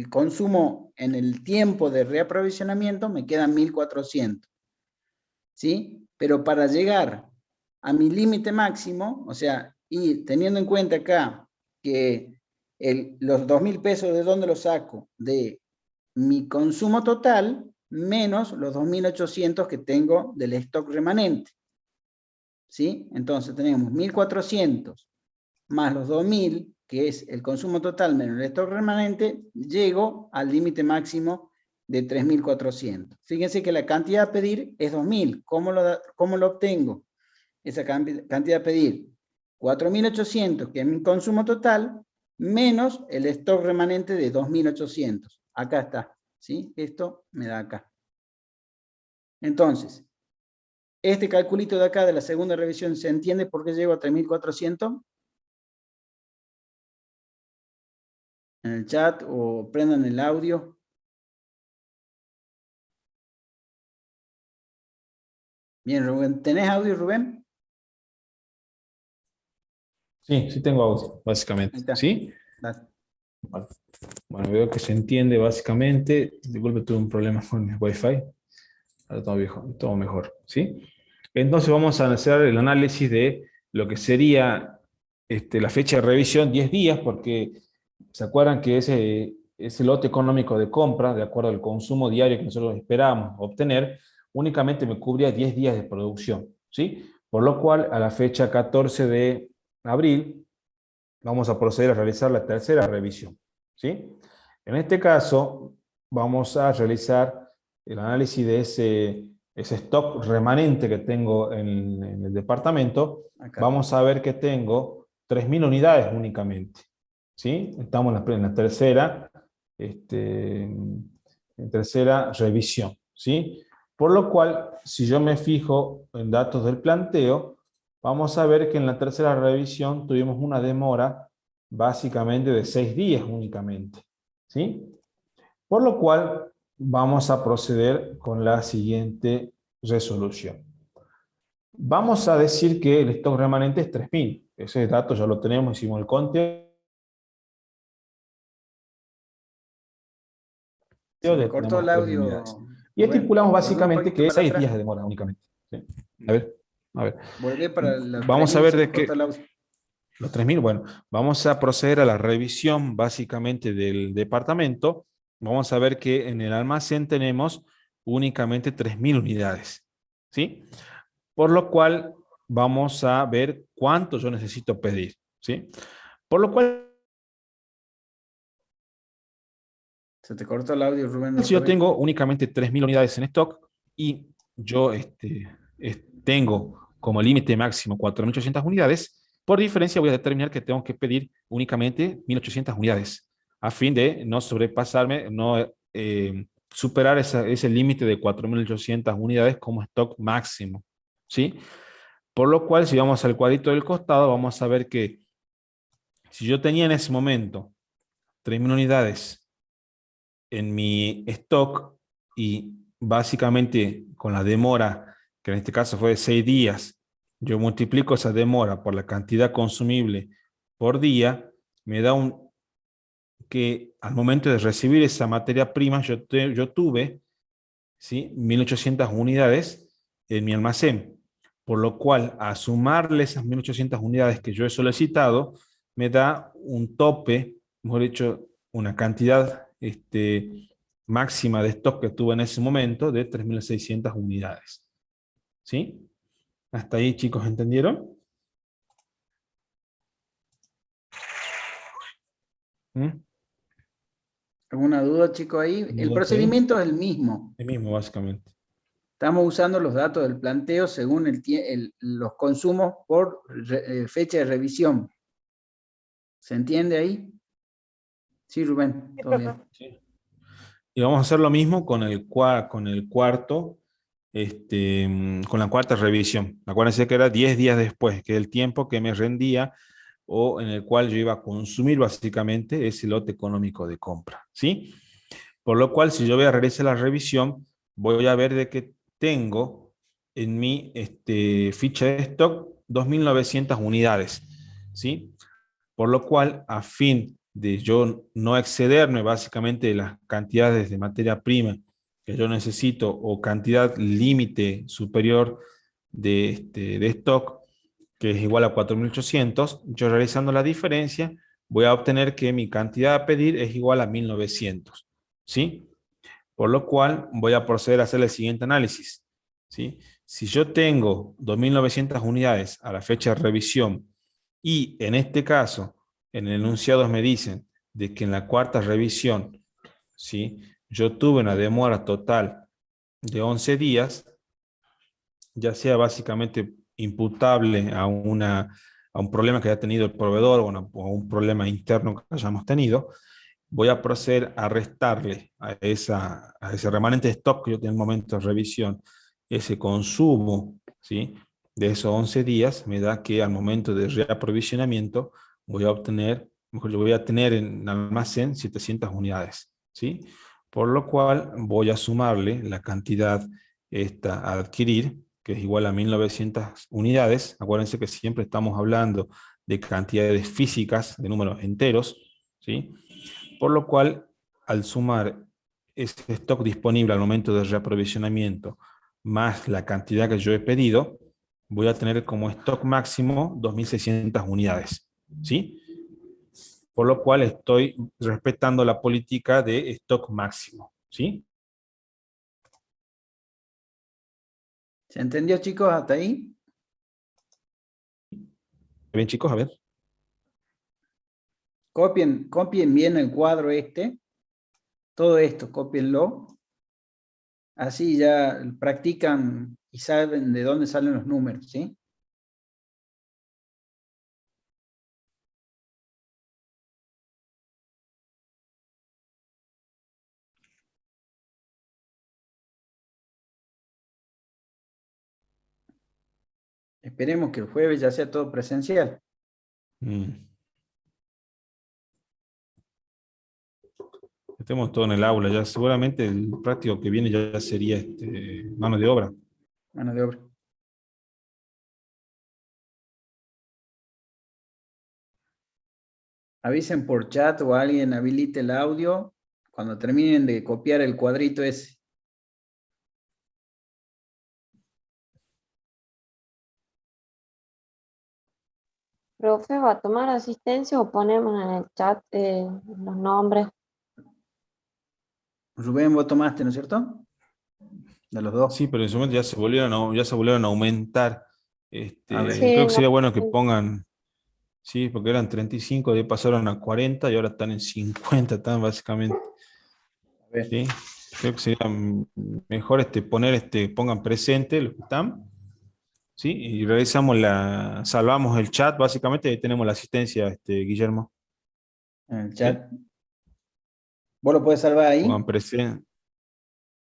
consumo en el tiempo de reaprovisionamiento, me quedan 1.400. ¿Sí? Pero para llegar a mi límite máximo, o sea, y teniendo en cuenta acá que los 2.000 pesos, ¿de dónde los saco? De mi consumo total menos los 2.800 que tengo del stock remanente. ¿Sí? Entonces tenemos 1.400 más los 2.000, que es el consumo total menos el stock remanente, llego al límite máximo de 3.400. Fíjense que la cantidad a pedir es 2.000. ¿Cómo lo obtengo? Esa cantidad a pedir, 4.800, que es mi consumo total, menos el stock remanente de 2.800. Acá está, ¿sí? Esto me da acá. Entonces, este calculito de acá de la segunda revisión, ¿se entiende por qué llego a 3.400? En el chat o prendan el audio. Bien, Rubén. ¿Tenés audio, Rubén? Sí, sí tengo audio, Ahí básicamente. está. ¿Sí? Dale. Vale. Bueno, veo que se entiende básicamente. Disculpe, tuve un problema con el Wi-Fi. Ahora todo mejor. ¿Sí? Entonces vamos a hacer el análisis de lo que sería la fecha de revisión, 10 días, porque se acuerdan que ese lote económico de compra, de acuerdo al consumo diario que nosotros esperábamos obtener, únicamente me cubría 10 días de producción, ¿sí? Por lo cual, a la fecha 14 de abril, vamos a proceder a realizar la tercera revisión, ¿sí? En este caso, vamos a realizar el análisis de ese stock remanente que tengo en el departamento. Acá. Vamos a ver que tengo 3.000 unidades únicamente, ¿sí? Estamos en la tercera, en tercera revisión, ¿sí? Por lo cual, si yo me fijo en datos del planteo, vamos a ver que en la tercera revisión tuvimos una demora básicamente de 6 días únicamente, ¿sí? Por lo cual, vamos a proceder con la siguiente resolución. Vamos a decir que el stock remanente es 3.000. Ese dato ya lo tenemos, hicimos el conteo. Se te cortó el Tenemos 3.000 unidades. audio. Y estipulamos Volvé un básicamente poquito que para 6 atrás. días de demora únicamente. ¿Sí? A ver. Volvé para los Vamos a 3.000, ver se de te cortó qué. el audio. Los 3.000, bueno, vamos a proceder a la revisión básicamente del departamento. Vamos a ver que en el almacén tenemos únicamente 3.000 unidades, ¿sí? Por lo cual vamos a ver cuánto yo necesito pedir, ¿sí? Por lo cual, Se te cortó el audio, Rubén. si yo Otra vez. tengo únicamente 3.000 unidades en stock y yo tengo como límite máximo 4.800 unidades, por diferencia voy a determinar que tengo que pedir únicamente 1.800 unidades, a fin de no sobrepasarme, no superar ese límite de 4.800 unidades como stock máximo, ¿sí? Por lo cual, si vamos al cuadrito del costado, vamos a ver que si yo tenía en ese momento 3.000 unidades en mi stock y básicamente con la demora, que en este caso fue de 6 días, yo multiplico esa demora por la cantidad consumible por día, me da que al momento de recibir esa materia prima, yo tuve, ¿sí?, 1800 unidades en mi almacén, por lo cual a sumarle esas 1800 unidades que yo he solicitado, me da un tope, mejor dicho, una cantidad máxima de stock que tuve en ese momento de 3600 unidades. ¿Sí? Hasta ahí, chicos, ¿entendieron? ¿Mm? ¿Alguna duda, chicos, ahí? El ¿Dudas ahí? procedimiento es el mismo. El mismo, básicamente. Estamos usando los datos del planteo según los consumos por fecha de revisión. ¿Se entiende ahí? Sí, Rubén, Sí, todo profe. bien. Sí. Y vamos a hacer lo mismo con el cuarto, con la cuarta revisión. Acuérdense que era 10 días después, que el tiempo que me rendía o en el cual yo iba a consumir básicamente ese lote económico de compra. ¿Sí? Por lo cual, si yo voy a realizar la revisión, voy a ver de que tengo en mi ficha de stock 2.900 unidades. ¿Sí? Por lo cual, a fin de yo no excederme básicamente de las cantidades de materia prima que yo necesito o cantidad límite superior de stock, que es igual a 4.800, yo realizando la diferencia voy a obtener que mi cantidad a pedir es igual a 1.900. ¿Sí? Por lo cual voy a proceder a hacer el siguiente análisis. ¿Sí? Si yo tengo 2.900 unidades a la fecha de revisión y en este caso, en el enunciado me dicen de que en la cuarta revisión, ¿sí?, yo tuve una demora total de 11 días, ya sea básicamente imputable a un problema que haya tenido el proveedor o a un problema interno que hayamos tenido, voy a proceder a restarle a ese remanente de stock que yo tengo en el momento de revisión, ese consumo, ¿sí?, de esos 11 días, me da que al momento de reaprovisionamiento voy a obtener, mejor yo voy a tener en almacén 700 unidades, ¿sí? Por lo cual voy a sumarle la cantidad esta a adquirir, que es igual a 1.900 unidades. Acuérdense que siempre estamos hablando de cantidades físicas, de números enteros, ¿sí? Por lo cual, al sumar ese stock disponible al momento de reaprovisionamiento más la cantidad que yo he pedido, voy a tener como stock máximo 2.600 unidades. ¿Sí? Por lo cual estoy respetando la política de stock máximo. ¿Sí? ¿Se entendió, chicos, hasta ahí? Bien, chicos, a ver. Copien bien el cuadro todo esto, cópienlo. Así ya practican y saben de dónde salen los números, ¿sí? Esperemos que el jueves ya sea todo presencial. Estemos todos en el aula, ya seguramente el práctico que viene ya sería mano de obra. Mano de obra. Avisen por chat o alguien habilite el audio cuando terminen de copiar el cuadrito ese. Profe, ¿va a tomar asistencia o ponemos en el chat los nombres? Rubén, vos tomaste, ¿no es cierto? De los dos. Sí, pero en su momento ya se volvieron a aumentar. A ver. Sí, Creo que sería no. bueno que pongan, sí, porque eran 35, de ahí pasaron a 40 y ahora están en 50, están básicamente. A ver. ¿Sí? Creo que sería mejor pongan presente los que están, ¿sí? Y salvamos el chat, básicamente, ahí tenemos la asistencia, Guillermo. En el ¿Sí? chat. ¿Vos lo podés salvar ahí? Pongan presente.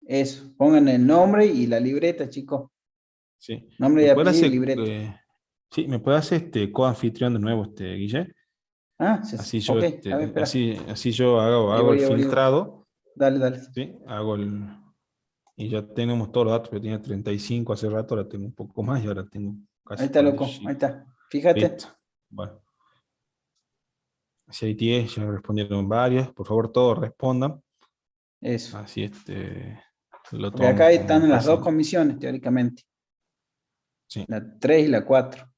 Eso. Pongan el nombre y la libreta, chicos. Sí. Nombre y ¿Me puede apellido y hacer, libreta. sí, me puede hacer coanfitrión de nuevo, Guille? Ah, Así yo, ok. A ver, espera. así yo Ahí hago el voy, ahí voy. filtrado, Dale, dale. ¿sí? Y ya tenemos todos los datos, yo tenía 35 hace rato, ahora tengo un poco más y ahora tengo casi Ahí está, loco. 45. Ahí está. Fíjate. Listo. Bueno. Si hay 10, ya respondieron varios. Por favor, todos respondan. Eso. Así lo Porque acá tomamos están como las dos casi. comisiones, teóricamente. Sí. La 3 y la 4.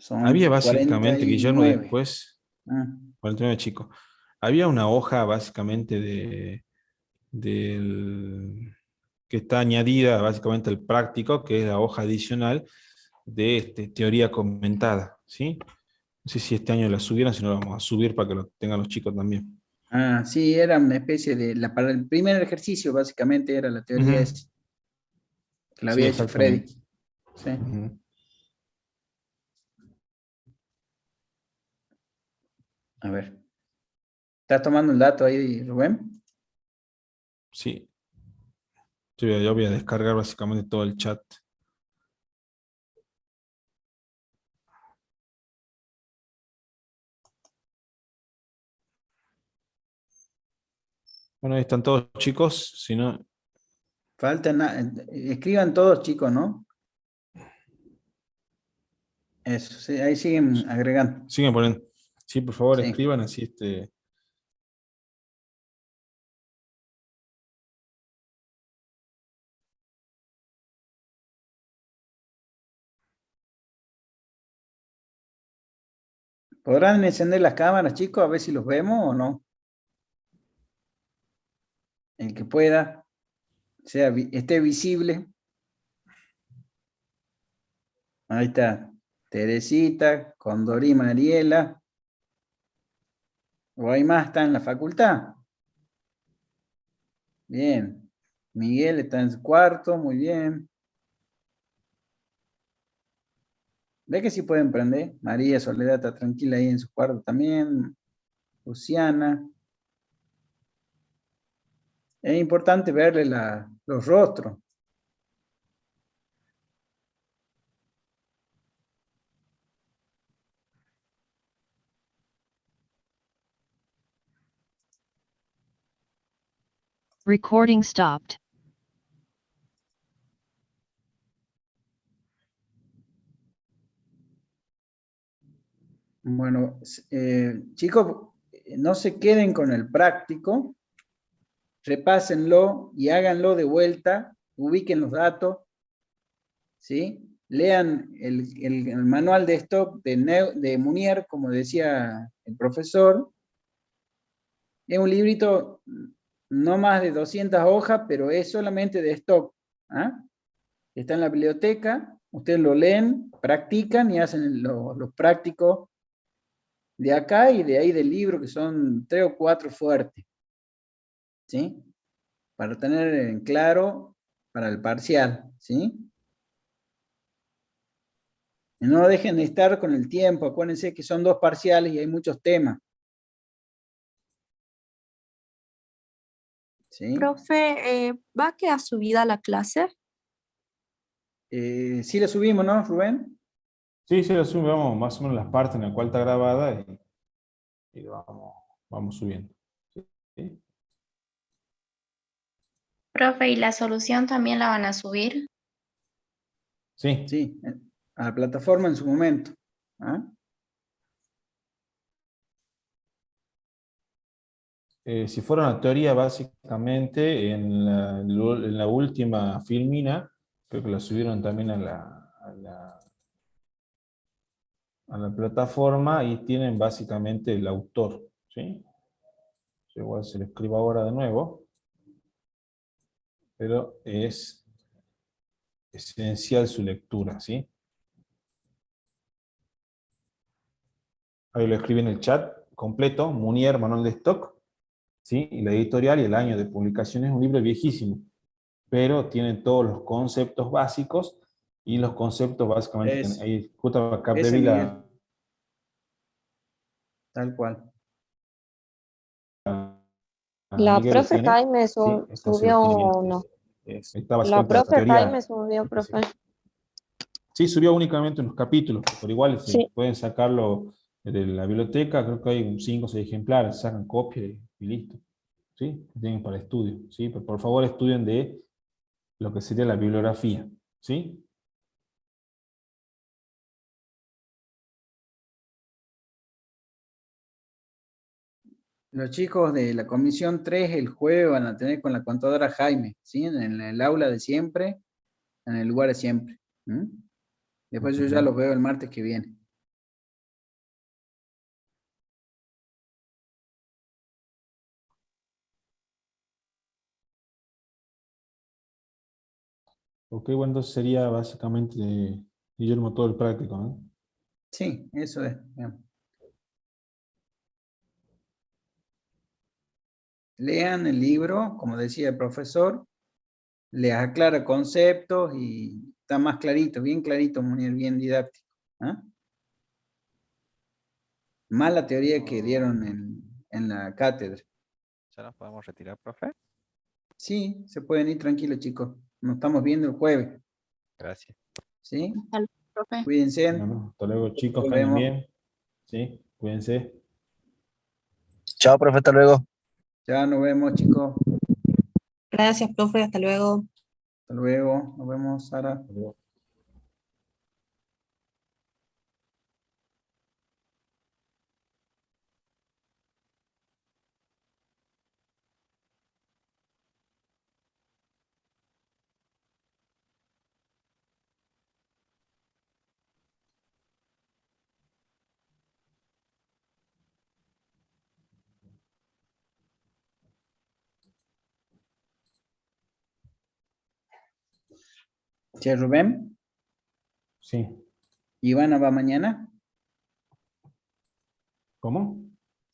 Había Son básicamente, Guillermo, 49. después, Ah, 49 chicos. Había una hoja básicamente que está añadida básicamente al práctico, que es la hoja adicional de teoría comentada, ¿sí? No sé si este año la subieron, si no la vamos a subir para que lo tengan los chicos también. sí, era una especie de... para el primer ejercicio, básicamente, era la teoría Ujú. esa, que la Sí, había hecho Freddy. exactamente. Sí. Ujú. A ver. ¿Estás tomando el dato ahí, Rubén? Sí. Yo voy a descargar básicamente todo el chat. Bueno, ahí están todos chicos, si no, Escriban todos, chicos, ¿no? Eso, sí, ahí siguen agregando. siguen poniendo. Sí, por favor, Sí. escriban así ¿Podrán encender las cámaras, chicos? A ver si los vemos o no. El que pueda, esté visible. Ahí está. Teresita, Condorí Mariela. ¿O hay más? ¿Está en la facultad? Bien. Miguel está en su cuarto, muy bien. ¿Ve que sí pueden prender? María Soledad está tranquila ahí en su cuarto también. Luciana. Es importante verle los rostros. Recording stopped. Bueno, chicos, no se queden con el práctico, repásenlo y háganlo de vuelta, ubiquen los datos, ¿sí? Lean el manual de stock de Munier, como decía el profesor. Es un librito no más de 200 hojas, pero es solamente de stock. ¿Ah? Está en la biblioteca, ustedes lo leen, practican y hacen los prácticos de acá y de ahí del libro, que son 3 o 4 fuertes, ¿sí? Para tener en claro para el parcial, ¿sí? Y no dejen de estar con el tiempo, acuérdense que son 2 parciales y hay muchos temas, ¿sí? Profe, ¿va a quedar subida la clase? Sí la subimos, ¿no, Rubén? Sí, lo subimos más o menos las partes en la cual está grabada y vamos subiendo. ¿Sí? Profe, ¿y la solución también la van a subir? Sí. Sí, a la plataforma en su momento. ¿Ah? Si fuera una teoría, básicamente, en la última Filmina, creo que la subieron también a la plataforma y tienen básicamente el autor, ¿sí? Yo igual se lo escribo ahora de nuevo, pero es esencial su lectura, ¿sí? Ahí lo escribí en el chat completo, Munier, manual de stock, ¿sí? Y la editorial y el año de publicación. Es un libro viejísimo, pero tiene todos los conceptos básicos y los conceptos básicamente, ahí justo acá Ese vi Miguel, tal cual. La Miguel lo profe tiene, Jaime ¿sí? Entonces subió tiene uno. está La básicamente la profe teoría. Jaime subió, profe. Sí, subió únicamente unos capítulos, pero igual Sí. pueden sacarlo de la biblioteca, creo que hay 5 o 6 ejemplares, sacan copia y y listo. ¿Sí? Tienen para estudio, ¿sí? Pero por favor estudien de lo que sería la bibliografía, ¿sí? Los chicos de la comisión 3 el jueves van a tener con la contadora Jaime, ¿sí? En el aula de siempre, en el lugar de siempre. ¿Mm? Después yo ya los veo el martes que viene. Ok, bueno, entonces sería básicamente, Guillermo, todo el práctico, ¿no? Sí, eso es. Bien. Lean el libro, como decía el profesor, les aclara conceptos y está más clarito, bien clarito, Munier, bien didáctico. ¿Ah? Más la teoría que dieron en la cátedra. ¿Ya nos podemos retirar, profe? Sí, se pueden ir tranquilos, chicos. Nos estamos viendo el jueves. Gracias. ¿Sí? Hasta luego, profe. Cuídense. Bueno, hasta luego, chicos, Nos que anden vemos. bien. ¿Sí? Cuídense. Chao, profe, hasta luego. Ya nos vemos, chicos. Gracias, profe. Hasta luego. Hasta luego. Nos vemos, Sara. Hasta luego. Che, Rubén. Sí. ¿Ivana va mañana? ¿Cómo?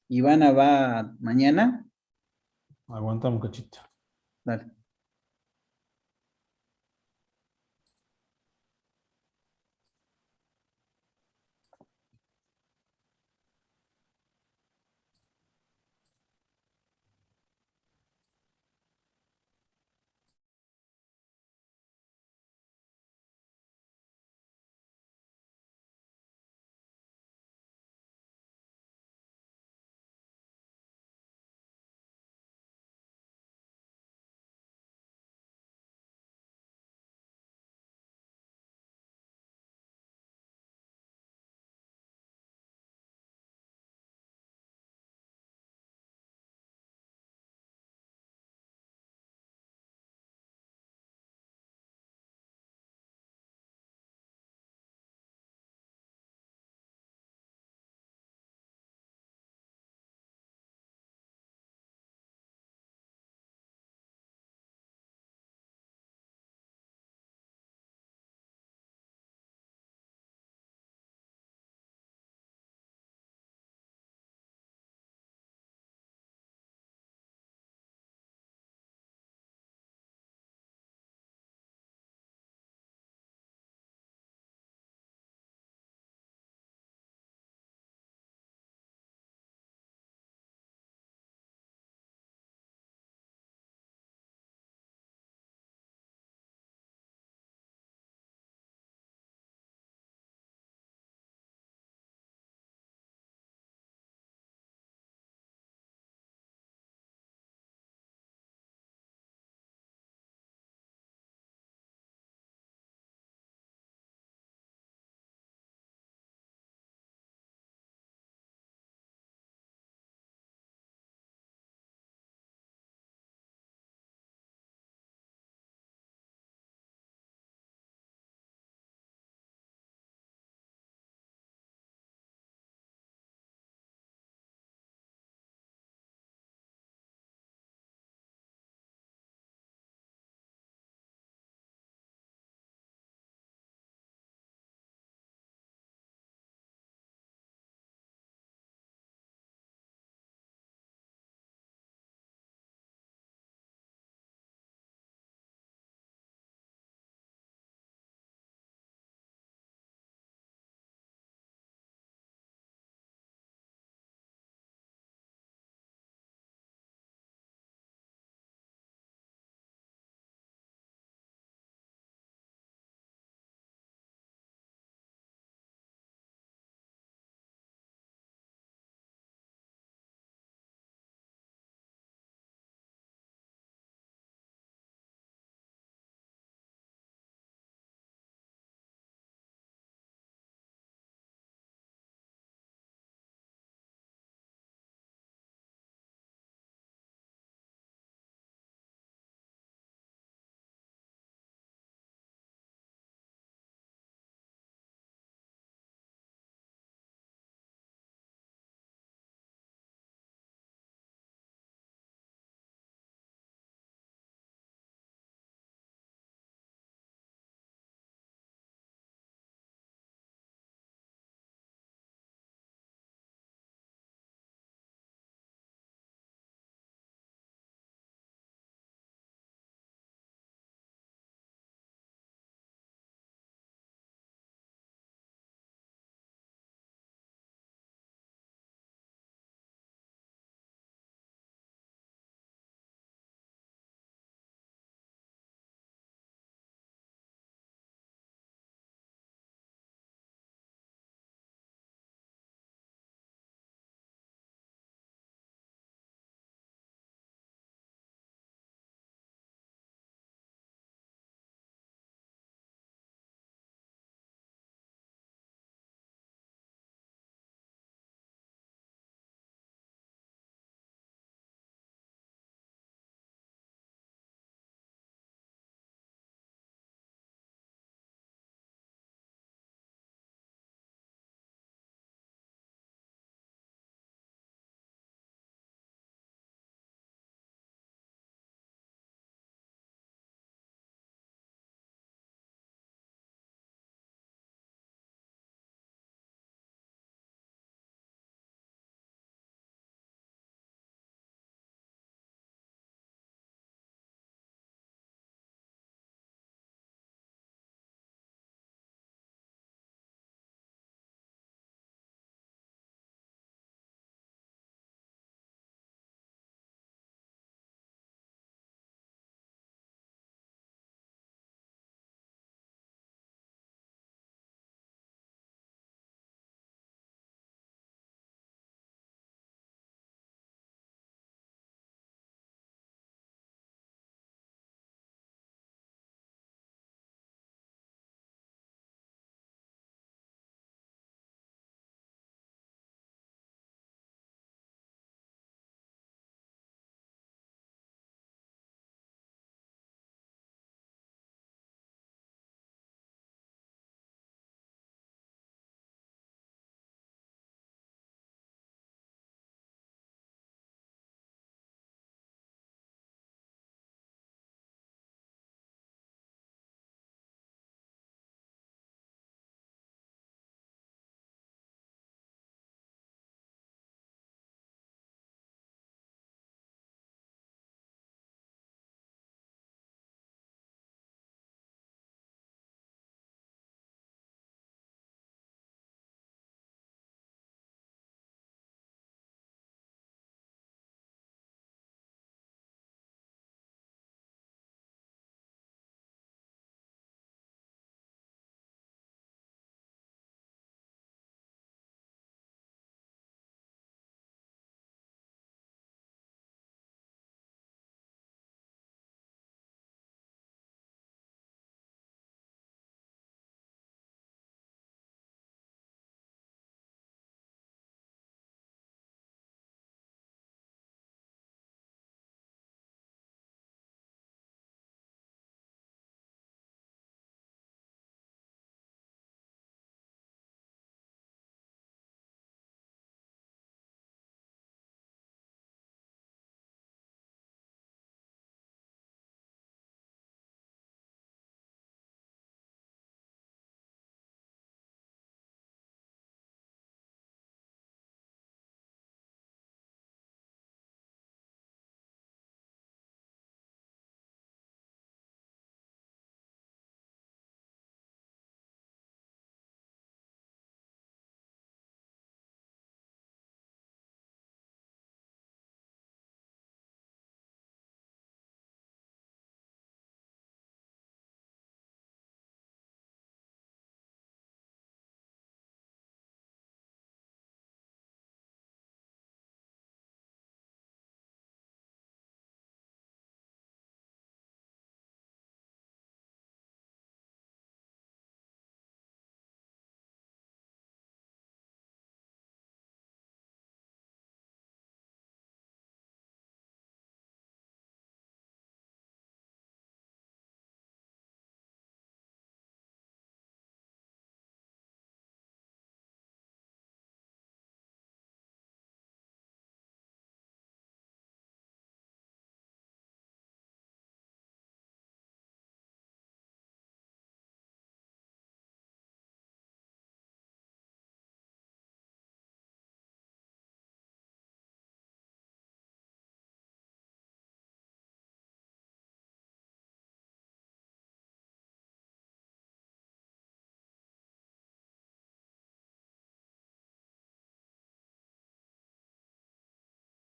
¿Ivana va mañana? Aguantamos un cachito. Dale.